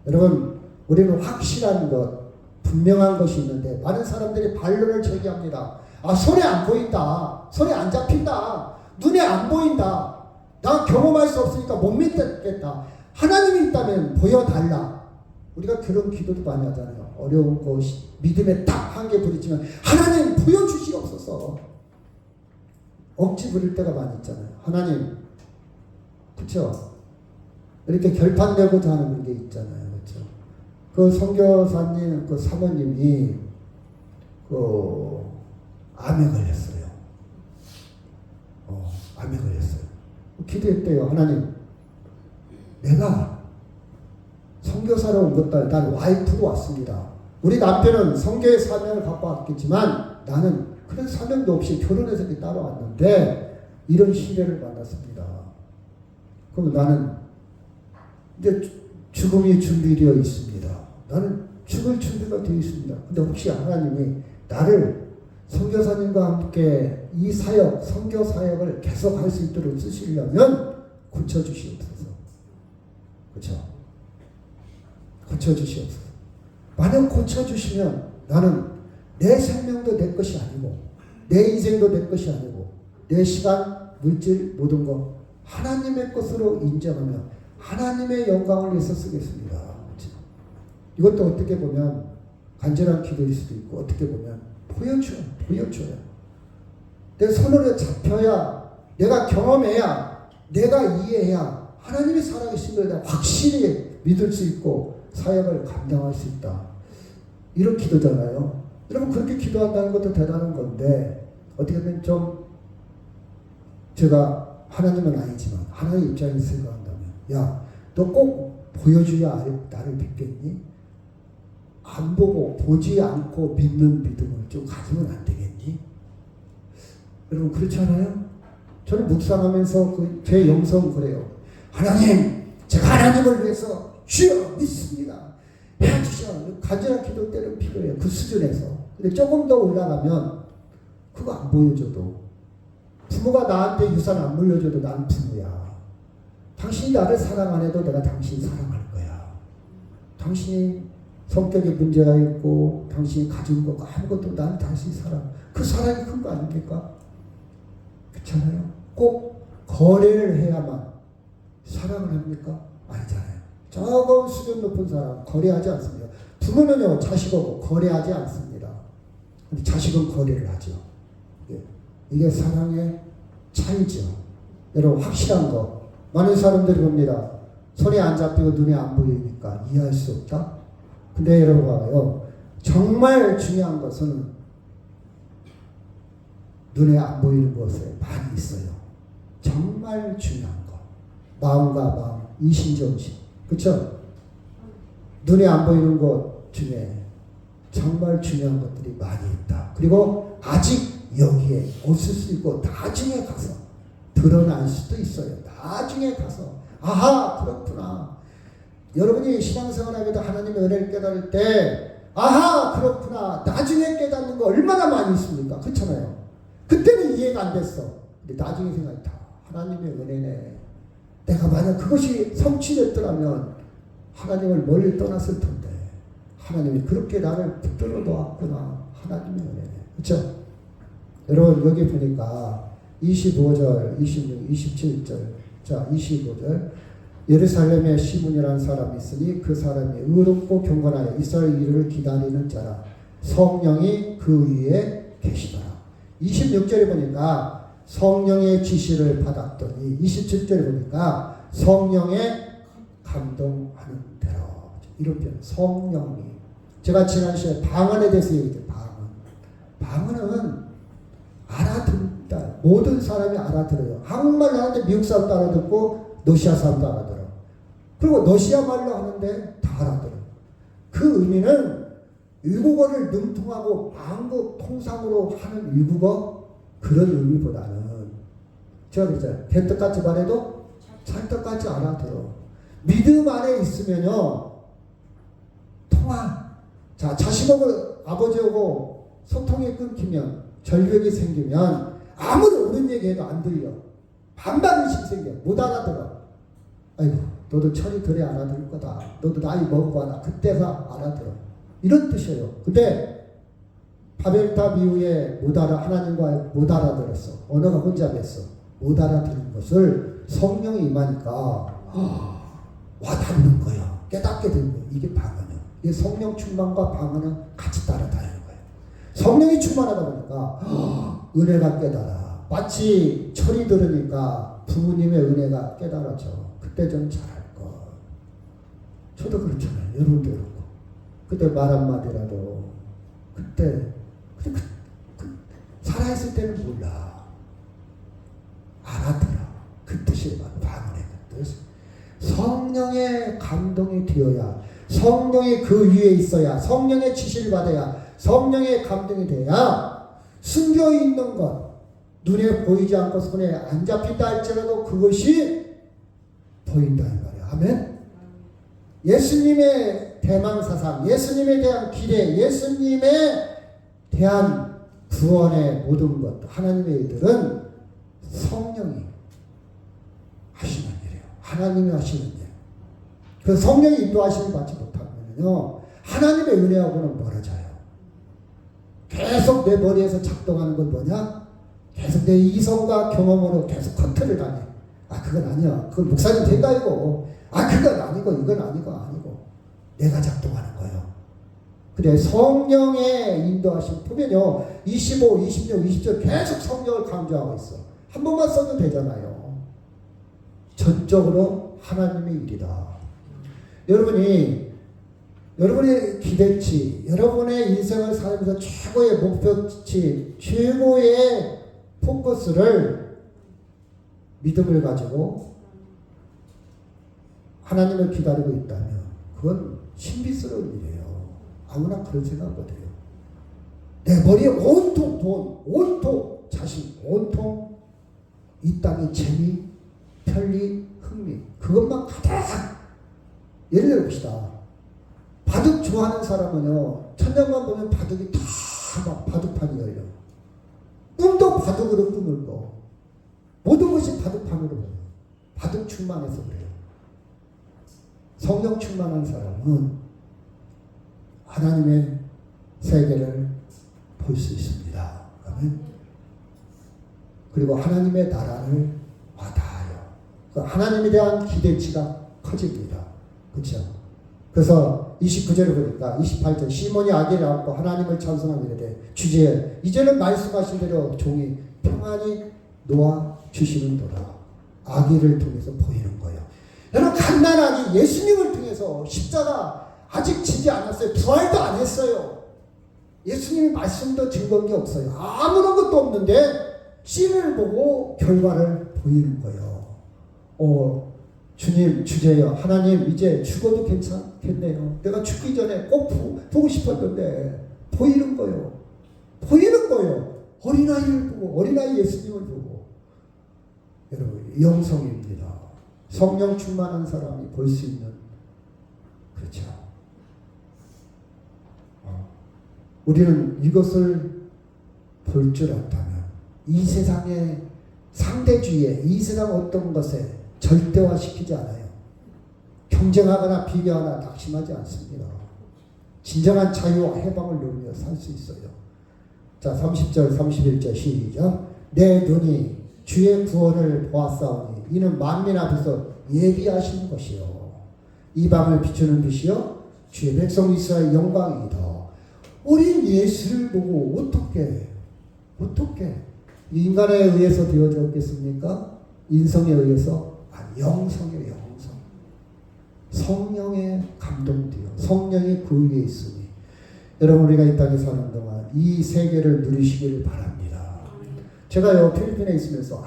여러분, 우리는 확실한 것, 분명한 것이 있는데 많은 사람들이 반론을 제기합니다. 손에 안 보인다. 손에 안 잡힌다. 눈에 안 보인다. 나 경험할 수 없으니까 못 믿겠다. 하나님이 있다면 보여달라. 우리가 그런 기도도 많이 하잖아요. 어려운 것이 믿음에 딱 한개 부딪히면 하나님 보여주시옵소서. 억지 부릴 때가 많이 있잖아요. 하나님, 그렇죠? 이렇게 결판 내고자 하는 그런 게 있잖아요. 그렇죠? 그 선교사님, 그 사모님이 암에 걸렸어요. 암에 걸렸어요. 기도했대요. 하나님, 내가 선교사로 온 것도 아니라 난 와이프로 왔습니다. 우리 남편은 선교의 사명을 갖고 왔겠지만 나는 그런 사명도 없이 결혼해서 이렇게 따라왔는데 이런 시대를 만났습니다. 그럼 나는 이제 죽음이 준비되어 있습니다. 나는 죽을 준비가 되어 있습니다. 근데 혹시 하나님이 나를 선교사님과 함께 이 사역, 선교 사역을 계속할 수 있도록 쓰시려면 고쳐주시옵소서. 그렇죠? 고쳐주시옵소서. 만약 고쳐주시면 나는 내 생명도 내 것이 아니고 내 인생도 내 것이 아니고 내 시간, 물질, 모든 것 하나님의 것으로 인정하며 하나님의 영광을 위해서 쓰겠습니다. 그렇죠? 이것도 어떻게 보면 간절한 기도일 수도 있고 어떻게 보면 보여줘요. 내 손으로 잡혀야 내가 경험해야 내가 이해해야 하나님이 살아계신 걸 확실히 믿을 수 있고 사역을 감당할 수 있다. 이런 기도잖아요. 여러분 그렇게 기도한다는 것도 대단한 건데 어떻게 보면 좀 제가 하나님은 아니지만 하나님 입장에서 생각한다면 야, 너 꼭 보여줘야 나를 믿겠니? 안 보고 보지 않고 믿는 믿음을 좀 가지면 안 되겠니? 여러분 그렇지 않아요? 저는 묵상하면서 제 영성 그래요. 하나님, 제가 하나님을 위해서 주여 믿습니다. 해주셔. 간절한 기도 때는 필요해요. 그 수준에서. 근데 조금 더 올라가면 그거 안 보여줘도 부모가 나한테 유산 안 물려줘도 난 부모야. 당신이 나를 사랑 안 해도 내가 당신 사랑할 거야. 당신이 성격에 문제가 있고 당신이 가진 거 아무것도 난 당신 사랑. 그 사랑이 큰 거 아닙니까? 그렇잖아요. 꼭 거래를 해야만 사랑을 합니까? 아니잖아요. 저거 수준 높은 사람 거래하지 않습니다. 부모는요 자식하고 거래하지 않습니다. 근데 자식은 거래를 하죠. 이게 사랑의 차이죠. 여러분 확실한 거 많은 사람들이 봅니다. 손에 안 잡히고 눈에 안 보이니까 이해할 수 없다. 근데 여러분 봐요. 정말 중요한 것은 눈에 안 보이는 것에 많이 있어요. 정말 중요한 거. 마음과 마음, 이심정심. 그렇죠? 눈에 안 보이는 것 중에 정말 중요한 것들이 많이 있다. 그리고 아직 여기에 없을 수 있고 나중에 가서 드러날 수도 있어요. 나중에 가서 아하 그렇구나. 여러분이 신앙생활하면서 하나님의 은혜를 깨달을 때 아하 그렇구나. 나중에 깨닫는 거 얼마나 많이 있습니까? 그렇잖아요. 그때는 이해가 안 됐어. 근데 나중에 생각이 다 하나님의 은혜네. 내가 만약 그것이 성취됐더라면 하나님을 멀리 떠났을 텐데 하나님이 그렇게 나를 붙들어 놓았구나. 하나님의 은혜네. 그렇죠? 여러분 여기 보니까 25절, 26, 27절 자 25절 예루살렘에 시몬이라는 사람이 있으니 그 사람이 의롭고 경건하여 이스라엘 이르를 기다리는 자라 성령이 그 위에 계시더라. 26절에 보니까 성령의 지시를 받았더니 27절에 보니까 성령의 감동하는 대로 이런 표현 성령이 제가 지난 시간에 방언에 대해서 얘기했죠. 방언은 알아듣는다. 모든 사람이 알아들어요. 한국말 하는데 미국 사람도 알아듣고 러시아 사람도 알아들어. 그리고 러시아 말로 하는데 다 알아들어. 그 의미는 외국어를 능통하고 한국 통상으로 하는 외국어 그런 의미보다는 제가 그랬잖아요. 개떡같이 말해도 찰떡같이 알아들어. 믿음 안에 있으면요 통화. 자 자식하고 아버지하고 소통이 끊기면 절벽이 생기면 아무리 옳은 얘기해도 안 들려. 반반 의식 생겨. 못 알아들어. 아이고, 너도 철이 덜에 알아들을 거다. 너도 나이 먹어봐라. 그때가 알아들어. 이런 뜻이에요. 근데 바벨탑 이후에 하나님과 못 알아들었어. 언어가 혼잡했어. 못 알아듣는 것을 성령이 임하니까 와닿는 거야. 깨닫게 되는 거야. 이게 방언이야. 이게 성령 충만과 방언은 같이 따라다니는 거예요. 성령이 충만하다 보니까 은혜가 깨달아. 마치 철이 들으니까 부모님의 은혜가 깨달아져. 그때 좀 잘할 거. 저도 그렇잖아요. 여러분도 그렇고. 그때 말 한마디라도 그때 살아있을 때는 몰라. 알아들어. 그 뜻이 방언의 그 뜻. 성령의 감동이 되어야, 성령이 그 위에 있어야, 성령의 지시를 받아야, 성령의 감동이 돼야 숨겨 있는 것, 눈에 보이지 않고 손에 안 잡힌다 할지라도 그것이 보인다 이 말이야. 아멘. 예수님의 대망사상, 예수님에 대한 기대, 예수님에 대한 구원의 모든 것, 하나님의 일들은 성령이 하시는 일이에요. 하나님이 하시는 일. 그 성령이 인도하심을 받지 못하면요, 하나님의 은혜하고는 멀어져요. 계속 내 머리에서 작동하는 건 뭐냐? 계속 내 이성과 경험으로 계속 컨트롤을 당해. 아, 그건 아니야. 그건 목사님 생각이고, 아, 그건 아니고, 이건 아니고. 내가 작동하는 거예요. 근데 성령의 인도하심 보면요, 25, 26, 27 계속 성령을 강조하고 있어. 한 번만 써도 되잖아요. 전적으로 하나님의 일이다. 여러분의 기대치, 여러분의 인생을 살면서 최고의 목표치, 최고의 포커스를 믿음을 가지고 하나님을 기다리고 있다면 그건 신비스러운 일이에요. 아무나 그런 생각 못해요. 내 머리에 온통 돈, 온통 자식, 온통 이 땅의 재미, 편리, 흥미, 그것만 가득. 예를 들어 봅시다. 바둑 좋아하는 사람은요, 천장만 보면 바둑이 다 막 바둑판이 열려. 꿈도 바둑으로 꿈을 꿔. 모든 것이 바둑판으로 보여. 바둑 충만해서 그래요. 성령 충만한 사람은 하나님의 세계를 볼 수 있습니다. 아멘. 그리고 하나님의 나라를 와닿아요. 그 하나님에 대한 기대치가 커집니다. 그렇죠? 그래서 29절을 보니까 28절 시몬이 아기를 안고 하나님을 찬송하며 이르되 주제 이제는 말씀하신 대로 종이 평안히 놓아 주시는도다. 아기를 통해서 보이는 거예요. 여러분, 갓난 아기 예수님을 통해서 십자가 아직 지지 않았어요. 부활도 안 했어요. 예수님이 말씀도 증거한 게 없어요. 아무런 것도 없는데 씨를 보고 결과를 보이는 거예요. 주님, 주제여, 하나님 이제 죽어도 괜찮겠네요. 내가 죽기 전에 꼭 보고 싶었는데 보이는 거예요. 보이는 거예요. 어린아이를 보고, 어린아이 예수님을 보고. 여러분, 영성입니다. 성령 충만한 사람이 볼 수 있는, 그렇죠. 우리는 이것을 볼 줄 안다면 이 세상의 상대주의에, 이 세상 어떤 것에 절대화시키지 않아요. 경쟁하거나 비교하거나 낙심하지 않습니다. 진정한 자유와 해방을 누리며 살 수 있어요. 자, 30절 31절 시작. 내 눈이 주의 구원을 보았사오니 이는 만민 앞에서 예비하신 것이요 이 밤을 비추는 빛이요 주의 백성 이스라엘 영광이다. 어린 예수를 보고 어떻게 인간에 의해서 되어졌겠습니까? 인성에 의해서? 아니, 영성이에요. 영성. 성령의 감동되어 성령이 그 위에 있으니 여러분, 우리가 이 땅에 사는 동안 이 세계를 누리시기를 바랍니다. 제가요, 필리핀에 있으면서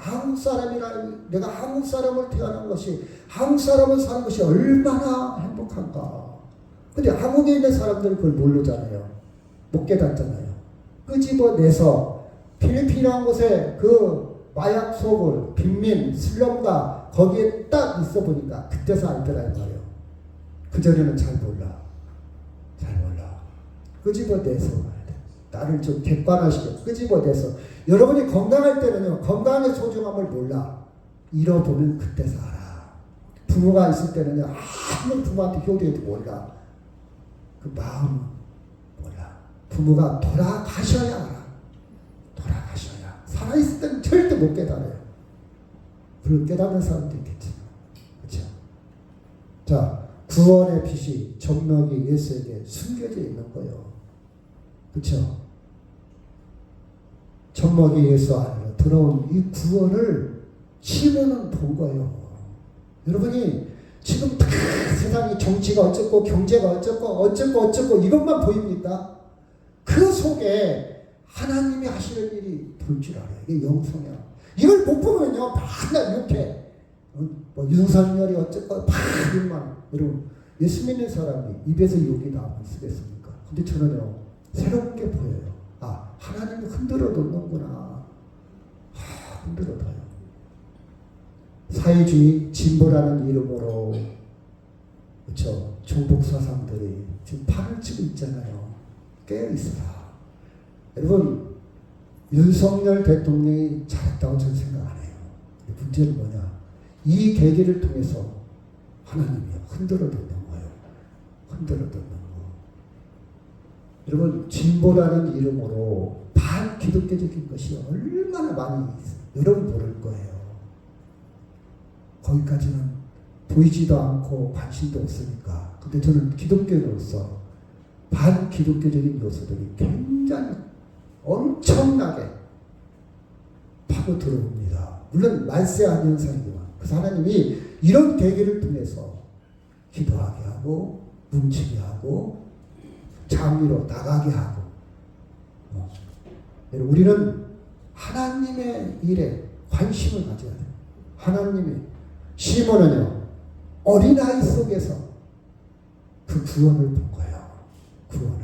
내가 한국 사람을 태어난 것이, 한국 사람을 사는 것이 얼마나 행복한가. 근데 한국에 있는 사람들은 그걸 모르잖아요. 못 깨닫잖아요. 끄집어내서 필리핀이라는 곳에 그 마약 소굴, 빈민, 슬럼가 거기에 딱 있어 보니까 그때서 알더라 이 말이에요. 그전에는 잘 몰라. 끄집어내서 봐야 돼. 나를 좀 객관화시켜 끄집어내서. 여러분이 건강할 때는요, 건강의 소중함을 몰라. 잃어보면 그때서 알아. 부모가 있을 때는요, 아무 부모한테 효도해도 몰라. 그 마음은 몰라. 부모가 돌아가셔야 알아. 돌아가셔야. 살아있을 때는 절대 못 깨달아요. 물론 깨닫는 사람도 있겠지. 그렇죠? 자, 구원의 빛이 정명이 예수에게 숨겨져 있는 거예요. 그렇죠? 정명이 예수 안으로 들어온 이 구원을 시몬은 본 거예요. 여러분이 지금 다 세상이 정치가 어쩌고 경제가 어쩌고 이것만 보입니까? 그 속에 하나님이 하시는 일이 볼 줄 알아요. 이게 영성이야. 이걸 못 보면요, 맨날 이렇게 뭐 윤석열이 어쩌고 이만. 여러분, 예수 믿는 사람이 입에서 욕이 나오면 쓰겠습니까? 근데 저는요, 새로운 게 보여요. 아, 하나님이 흔들어 놓는구나. 흔들어 둬요. 사회주의 진보라는 이름으로, 그렇죠, 종북 사상들이 지금 판을 치고 있잖아요. 깨어 있어라. 여러분, 윤석열 대통령이 잘했다고 저는 생각 안 해요. 문제는 뭐냐? 이 계기를 통해서 하나님이 흔들어 놓는 거예요. 흔들어 놓는 거. 여러분, 진보라는 이름으로 반기독교적인 것이 얼마나 많이 있어요. 여러분 모를 거예요. 거기까지는 보이지도 않고 관심도 없으니까. 근데 저는 기독교인으로서 반기독교적인 요소들이 굉장히 엄청나게 파고 들어옵니다. 물론 말세한 현상이지만 그 하나님이 이런 계기를 통해서 기도하게 하고 뭉치게 하고 장미로 나가게 하고 우리는 하나님의 일에 관심을 가져야 돼요. 하나님이 시몬은요 어린아이 속에서 그 구원을 본 거예요. 구원을.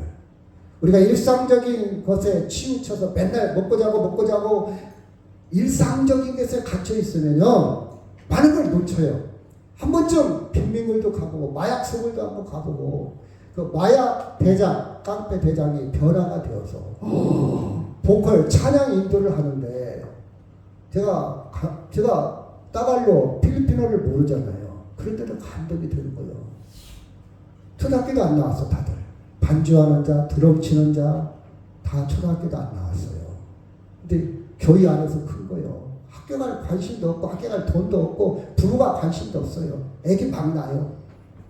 우리가 일상적인 것에 치우쳐서 맨날 먹고 자고 일상적인 것에 갇혀 있으면요 많은 걸 놓쳐요. 한 번쯤 빈민굴도 가보고 마약 소굴도 한번 가보고 그 마약 대장, 깡패 대장이 변화가 되어서 보컬 찬양 인도를 하는데 제가 따갈로 필리핀어를 모르잖아요. 그런데도 감동이 되는 거예요. 초등학교도 안 나왔어 다들. 반주하는 자, 드럼 치는 자 다 초등학교도 안 나왔어요. 근데 교회 안에서 큰 거예요. 학교 갈 관심도 없고 학교 갈 돈도 없고 부모가 관심도 없어요. 애기 막 나요.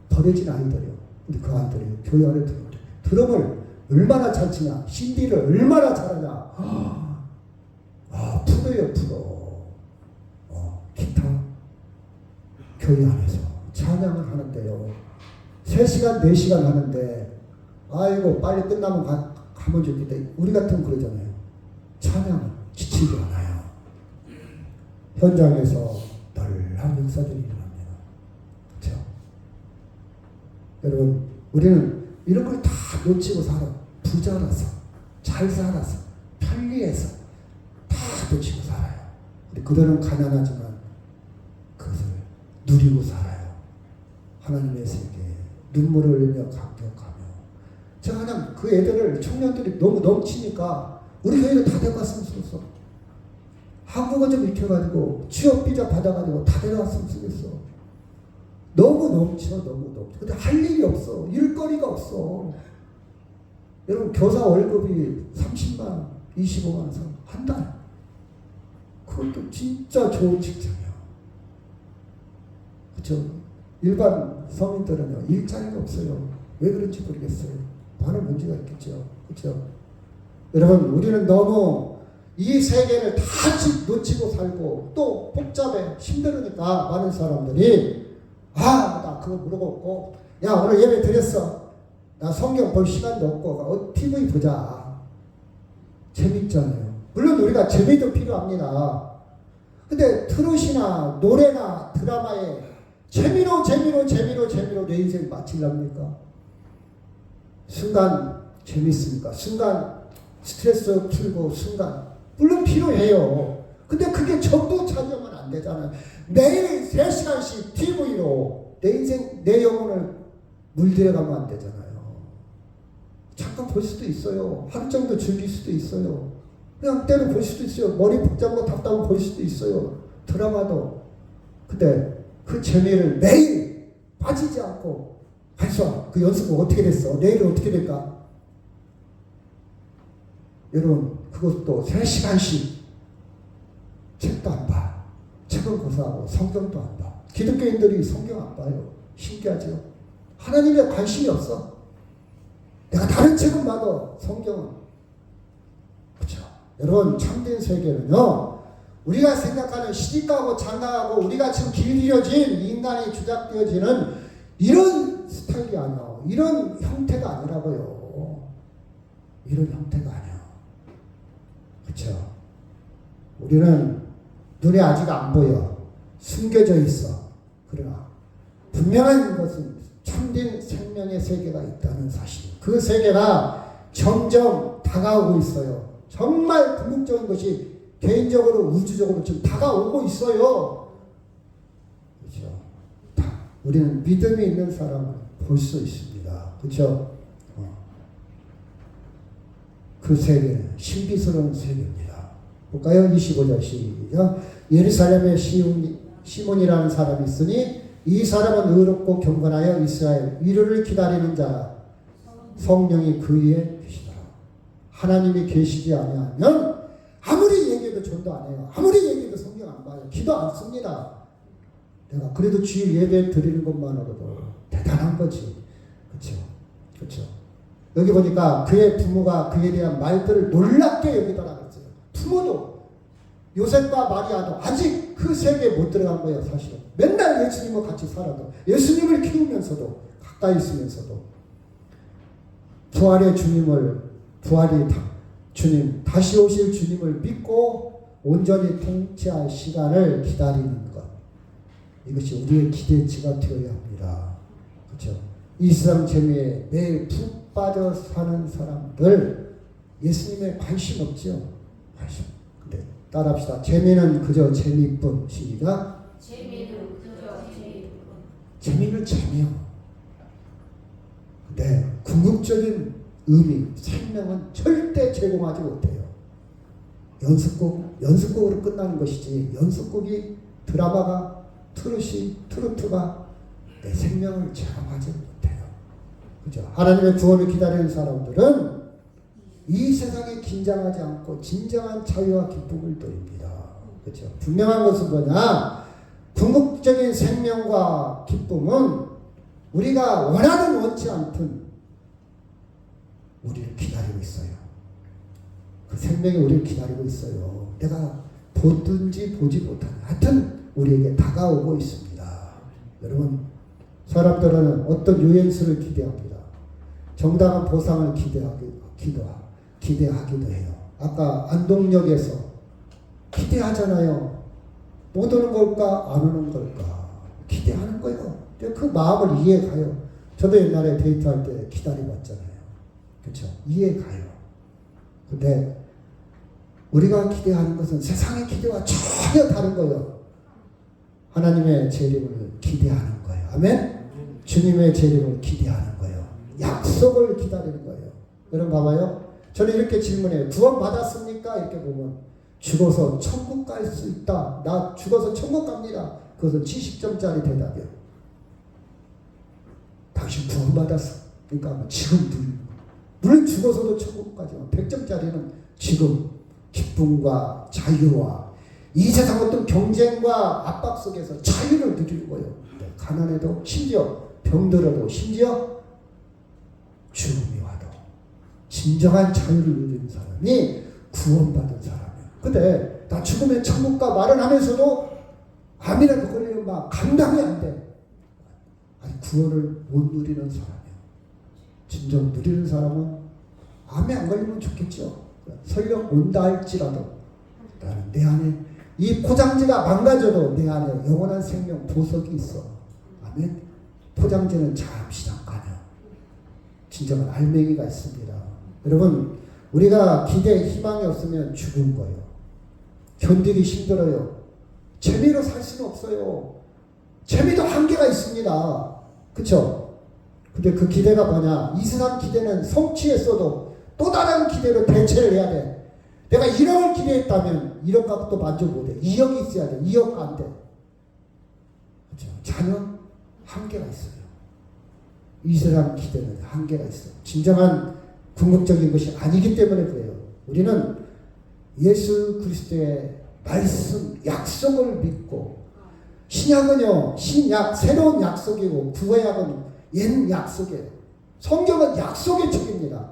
버려진 아이들이요. 근데 그 아이들이 교회 안에 드럼을 얼마나 잘 치냐, CD를 얼마나 잘하냐. 프로예요, 프로. 기타 교회 안에서 찬양을 하는데요. 3시간, 4시간 하는데 아이고 빨리 끝나면 가면 좋겠다. 우리 같으면 그러잖아요. 찬양은 지치지 않아요. 현장에서 널한 역사들이 일어납니다. 그렇죠? 여러분, 우리는 이런 걸 다 놓치고 살아. 부자라서, 잘 살아서, 편리해서 다 놓치고 살아요. 근데 그들은 가난하지만 그것을 누리고 살아요. 하나님의 세계에 눈물을 흘리며 감격하며. 제가 그냥 그 애들을, 청년들이 너무 넘치니까 우리 교회로 다 데려갔으면 좋겠어. 한국어 좀 익혀가지고 취업 비자 받아가지고 다 데려갔으면 좋겠어. 너무 넘쳐. 근데 할 일이 없어. 일거리가 없어. 여러분, 교사 월급이 30만, 25만 원 한 달. 그것도 진짜 좋은 직장이야. 그렇죠? 일반 서민들은요 일자리가 없어요. 왜 그런지 모르겠어요. 많은 문제가 있겠죠. 그렇죠? 여러분, 우리는 너무 이 세계를 다 놓치고 살고 또 복잡해 힘들으니까 많은 사람들이 나 그거 물어보고 야 오늘 예배 드렸어. 나 성경 볼 시간도 없고 TV 보자. 재밌잖아요. 물론 우리가 재미도 필요합니다. 근데 트롯이나 노래나 드라마에 재미로 내 인생 마치랍니까? 순간 재밌습니까? 순간 스트레스 풀고 순간 물론 필요해요. 근데 그게 전부 차지하면 안 되잖아요. 매일 3시간씩 TV로 내 인생, 내 영혼을 물들여가면 안 되잖아요. 잠깐 볼 수도 있어요. 하루 정도 즐길 수도 있어요. 그냥 때로 볼 수도 있어요. 머리 복잡하고 답답하면 볼 수도 있어요. 드라마도 근데 그 재미를 매일 빠지지 않고 해서 그 연습은 어떻게 됐어? 내일은 어떻게 될까? 여러분 그것도 3시간씩 책도 안 봐. 책은 고사하고 성경도 안 봐. 기독교인들이 성경 안 봐요. 신기하죠? 하나님에 관심이 없어. 내가 다른 책은 봐도 성경은. 그렇죠? 여러분 참된 세계는요. 우리가 생각하는 시집가고 장가가고 우리가 지금 길들여진 인간이 주작되어지는 이런 스타일이 아니야. 이런 형태가 아니라고요. 이런 형태가 아니야. 그렇죠? 우리는 눈에 아직 안 보여. 숨겨져 있어. 그러나 분명한 것은 참된 생명의 세계가 있다는 사실. 그 세계가 점점 다가오고 있어요. 정말 궁극적인 것이 개인적으로 우주적으로 지금 다가오고 있어요. 그렇죠? 우리는 믿음이 있는 사람을 볼 수 있습니다. 그렇죠? 그 세계는 신비스러운 세계입니다. 볼까요? 25절 시작. 예루살렘에 시몬이라는 사람이 있으니 이 사람은 의롭고 경건하여 이스라엘 위로를 기다리는 자라. 성령이 그 위에 계시더라. 하나님이 계시지 아니하면 아무리 얘기해도 전도 안 해요. 아무리 얘기해도 성경 안 봐요. 기도 안 씁니다. 내가 그래도 주일 예배 드리는 것만으로도 대단한 거지. 그렇죠? 그렇죠? 여기 보니까 그의 부모가 그에 대한 말들을 놀랍게 여기더라 그랬어요. 부모도 요셉과 마리아도 아직 그 세계에 못 들어간 거예요. 사실은 맨날 예수님과 같이 살아도 예수님을 키우면서도 가까이 있으면서도 부활의 주님 다시 오실 주님을 믿고 온전히 통치할 시간을 기다리는 것, 이것이 우리의 기대치가 되어야 합니다. 그렇죠? 이 세상 재미에 매일 푹 빠져 사는 사람들 예수님에 관심 없죠? 관심. 근데 따라합시다. 재미는 그저 재미뿐. 시작. 재미는 그저 재미뿐. 재미는 재미요. 근데 궁극적인 의미, 생명은 절대 제공하지 못해요. 연습곡으로 끝나는 것이지 연습곡이 드라마가 트로트가 내 생명을 제공하지 못해요. 그죠? 하나님의 구원을 기다리는 사람들은 이 세상에 긴장하지 않고 진정한 자유와 기쁨을 누립니다. 그렇죠? 분명한 것은 뭐냐? 궁극적인 생명과 기쁨은 우리가 원하든 원치 않든 우리를 기다리고 있어요. 그 생명이 우리를 기다리고 있어요. 내가 보든지 보지 못하는 하여튼 우리에게 다가오고 있습니다. 여러분, 사람들은 어떤 유엔수를 기대합니다. 정당한 보상을 기대하기도 해요. 아까 안동역에서 기대하잖아요. 못 오는 걸까? 안 오는 걸까? 기대하는 거예요. 그 마음을 이해가요. 저도 옛날에 데이트할 때 기다려봤잖아요. 그렇죠? 이해가요. 근데 우리가 기대하는 것은 세상의 기대와 전혀 다른 거예요. 하나님의 재림을 기대하는 거예요. 아멘? 주님의 재림을 기대하는 거예요. 약속을 기다리는 거예요. 여러분 봐봐요. 저는 이렇게 질문해요. 구원 받았습니까? 이렇게 보면 죽어서 천국 갈 수 있다. 나 죽어서 천국 갑니다. 그것은 70점짜리 대답이에요. 당신 구원 받았습니까? 지금 물론 죽어서도 천국 가지만 100점짜리는 지금 기쁨과 자유와 이 세상 어떤 경쟁과 압박 속에서 자유를 누리는 거예요. 가난해도 심지어 병들어도 심지어 죽음이 와도 진정한 자유를 누리는 사람이 구원받은 사람이에요. 근데 나 죽으면 천국 가 말은 하면서도 암이라도 걸리면 막 감당이 안 돼. 아니, 구원을 못 누리는 사람이에요. 진정 누리는 사람은 암에 안 걸리면 좋겠죠. 설령 온다 할지라도 나는 내 안에 이 포장지가 망가져도 내 안에 영원한 생명 보석이 있어. 아멘. 포장지는 잠시 잠깐이야. 진정한 알맹이가 있습니다. 여러분, 우리가 기대 희망이 없으면 죽은 거예요. 견디기 힘들어요. 재미로 살 수는 없어요. 재미도 한계가 있습니다. 그쵸? 근데 그 기대가 뭐냐? 이 세상 기대는 성취했어도 또 다른 기대로 대체를 해야 돼. 내가 1억을 기대했다면 1억 갖고 또 만족 못해. 2억이 있어야 돼. 2억 안 돼. 자녀 한계가 있어요. 이스라엘 기대는 한계가 있어요. 진정한 궁극적인 것이 아니기 때문에 그래요. 우리는 예수 그리스도의 말씀, 약속을 믿고, 신약은요, 신약, 새로운 약속이고, 구약은 옛 약속이에요. 성경은 약속의 책입니다.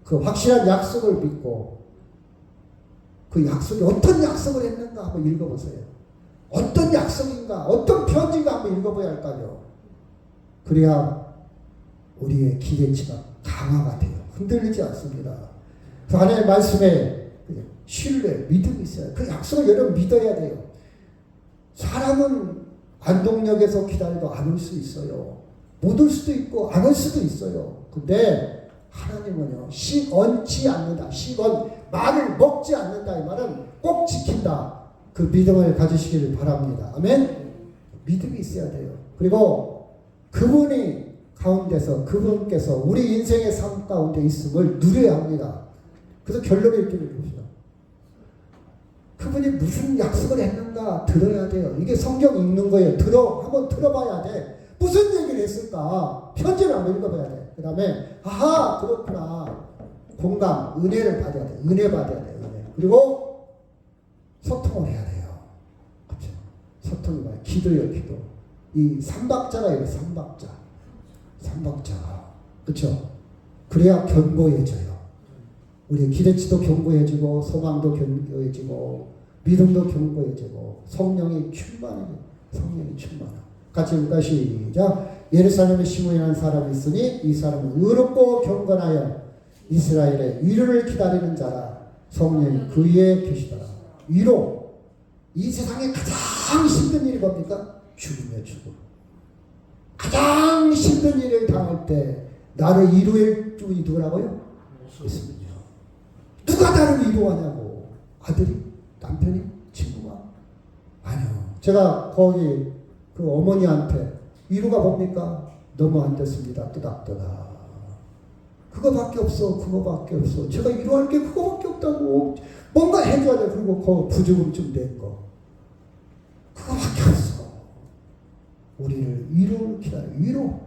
그 확실한 약속을 믿고, 그 약속이 어떤 약속을 했는가 한번 읽어보세요. 어떤 약속인가, 어떤 편지인가 한번 읽어봐야 할까요? 그래야 우리의 기대치가 강화가 돼요. 흔들리지 않습니다. 그 안에 말씀에 신뢰, 믿음이 있어요. 그 약속을 여러분 믿어야 돼요. 사람은 안동역에서 기다려도 안 올 수 있어요. 못 올 수도 있고 안 올 수도 있어요. 근데 하나님은요, 얹지 않는다. 말을 먹지 않는다. 이 말은 꼭 지킨다. 그 믿음을 가지시기를 바랍니다. 아멘? 믿음이 있어야 돼요. 그리고 그분이 가운데서, 그분께서 우리 인생의 삶 가운데 있음을 누려야 합니다. 그래서 결론이 이렇게 봅시다. 그분이 무슨 약속을 했는가 들어야 돼요. 이게 성경 읽는 거예요. 한번 들어봐야 돼. 무슨 얘기를 했을까? 편지를 한번 읽어봐야 돼. 그 다음에 아하, 그렇구나. 공감, 은혜를 받아야 돼. 은혜 받아야 돼. 은혜. 그리고 소통을 해야 돼요. 그렇죠? 소통이 뭐야? 기도요, 기도. 이 삼박자가 이래, 삼박자. 그렇죠? 그래야 견고해져요. 우리 기대치도 견고해지고, 소망도 견고해지고, 믿음도 견고해지고, 성령이 충만해요. 같이 읽을까? 시작. 예루살렘에 시므이라는 사람이 있으니 이 사람은 의롭고 경건하여 이스라엘의 위로를 기다리는 자라. 성령이 그 위에 계시더라. 위로. 이 세상에 가장 힘든 일이 뭡니까? 죽음이에요, 죽음. 가장 힘든 일을 당할 때 나를 위로할 분이 누구라고요? 예수님이요. 누가 나를 위로하냐고. 아들이? 남편이? 친구가? 아니요. 제가 거기 그 어머니한테 위로가 뭡니까? 너무 안 됐습니다. 뜨닥뜨닥. 그거밖에 없어. 제가 위로할 게 그거밖에 없다고. 뭔가 해줘야 돼. 그리고 그 부조금 좀 낸 거. 그거밖에 없어. 우리를 위로를 기다려. 위로.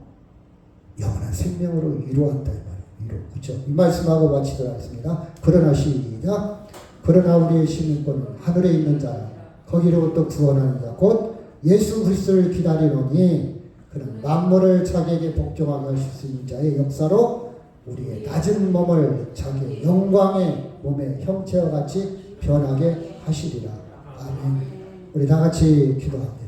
영원한 생명으로 위로한다. 이 말이에요. 위로. 그렇죠? 이 말씀하고 마치도록 하겠습니다. 그러나 시작. 그러나 우리의 시민권은 하늘에 있는 자라. 거기로부터 구원하는 자. 곧 예수 그리스도를 기다리노니 그는 만물을 자기에게 복종하게 하실 수 있는 자의 역사로 우리의 낮은 몸을 자기의 영광의 몸의 형체와 같이 변하게 하시리라. 아멘. 우리 다 같이 기도합니다.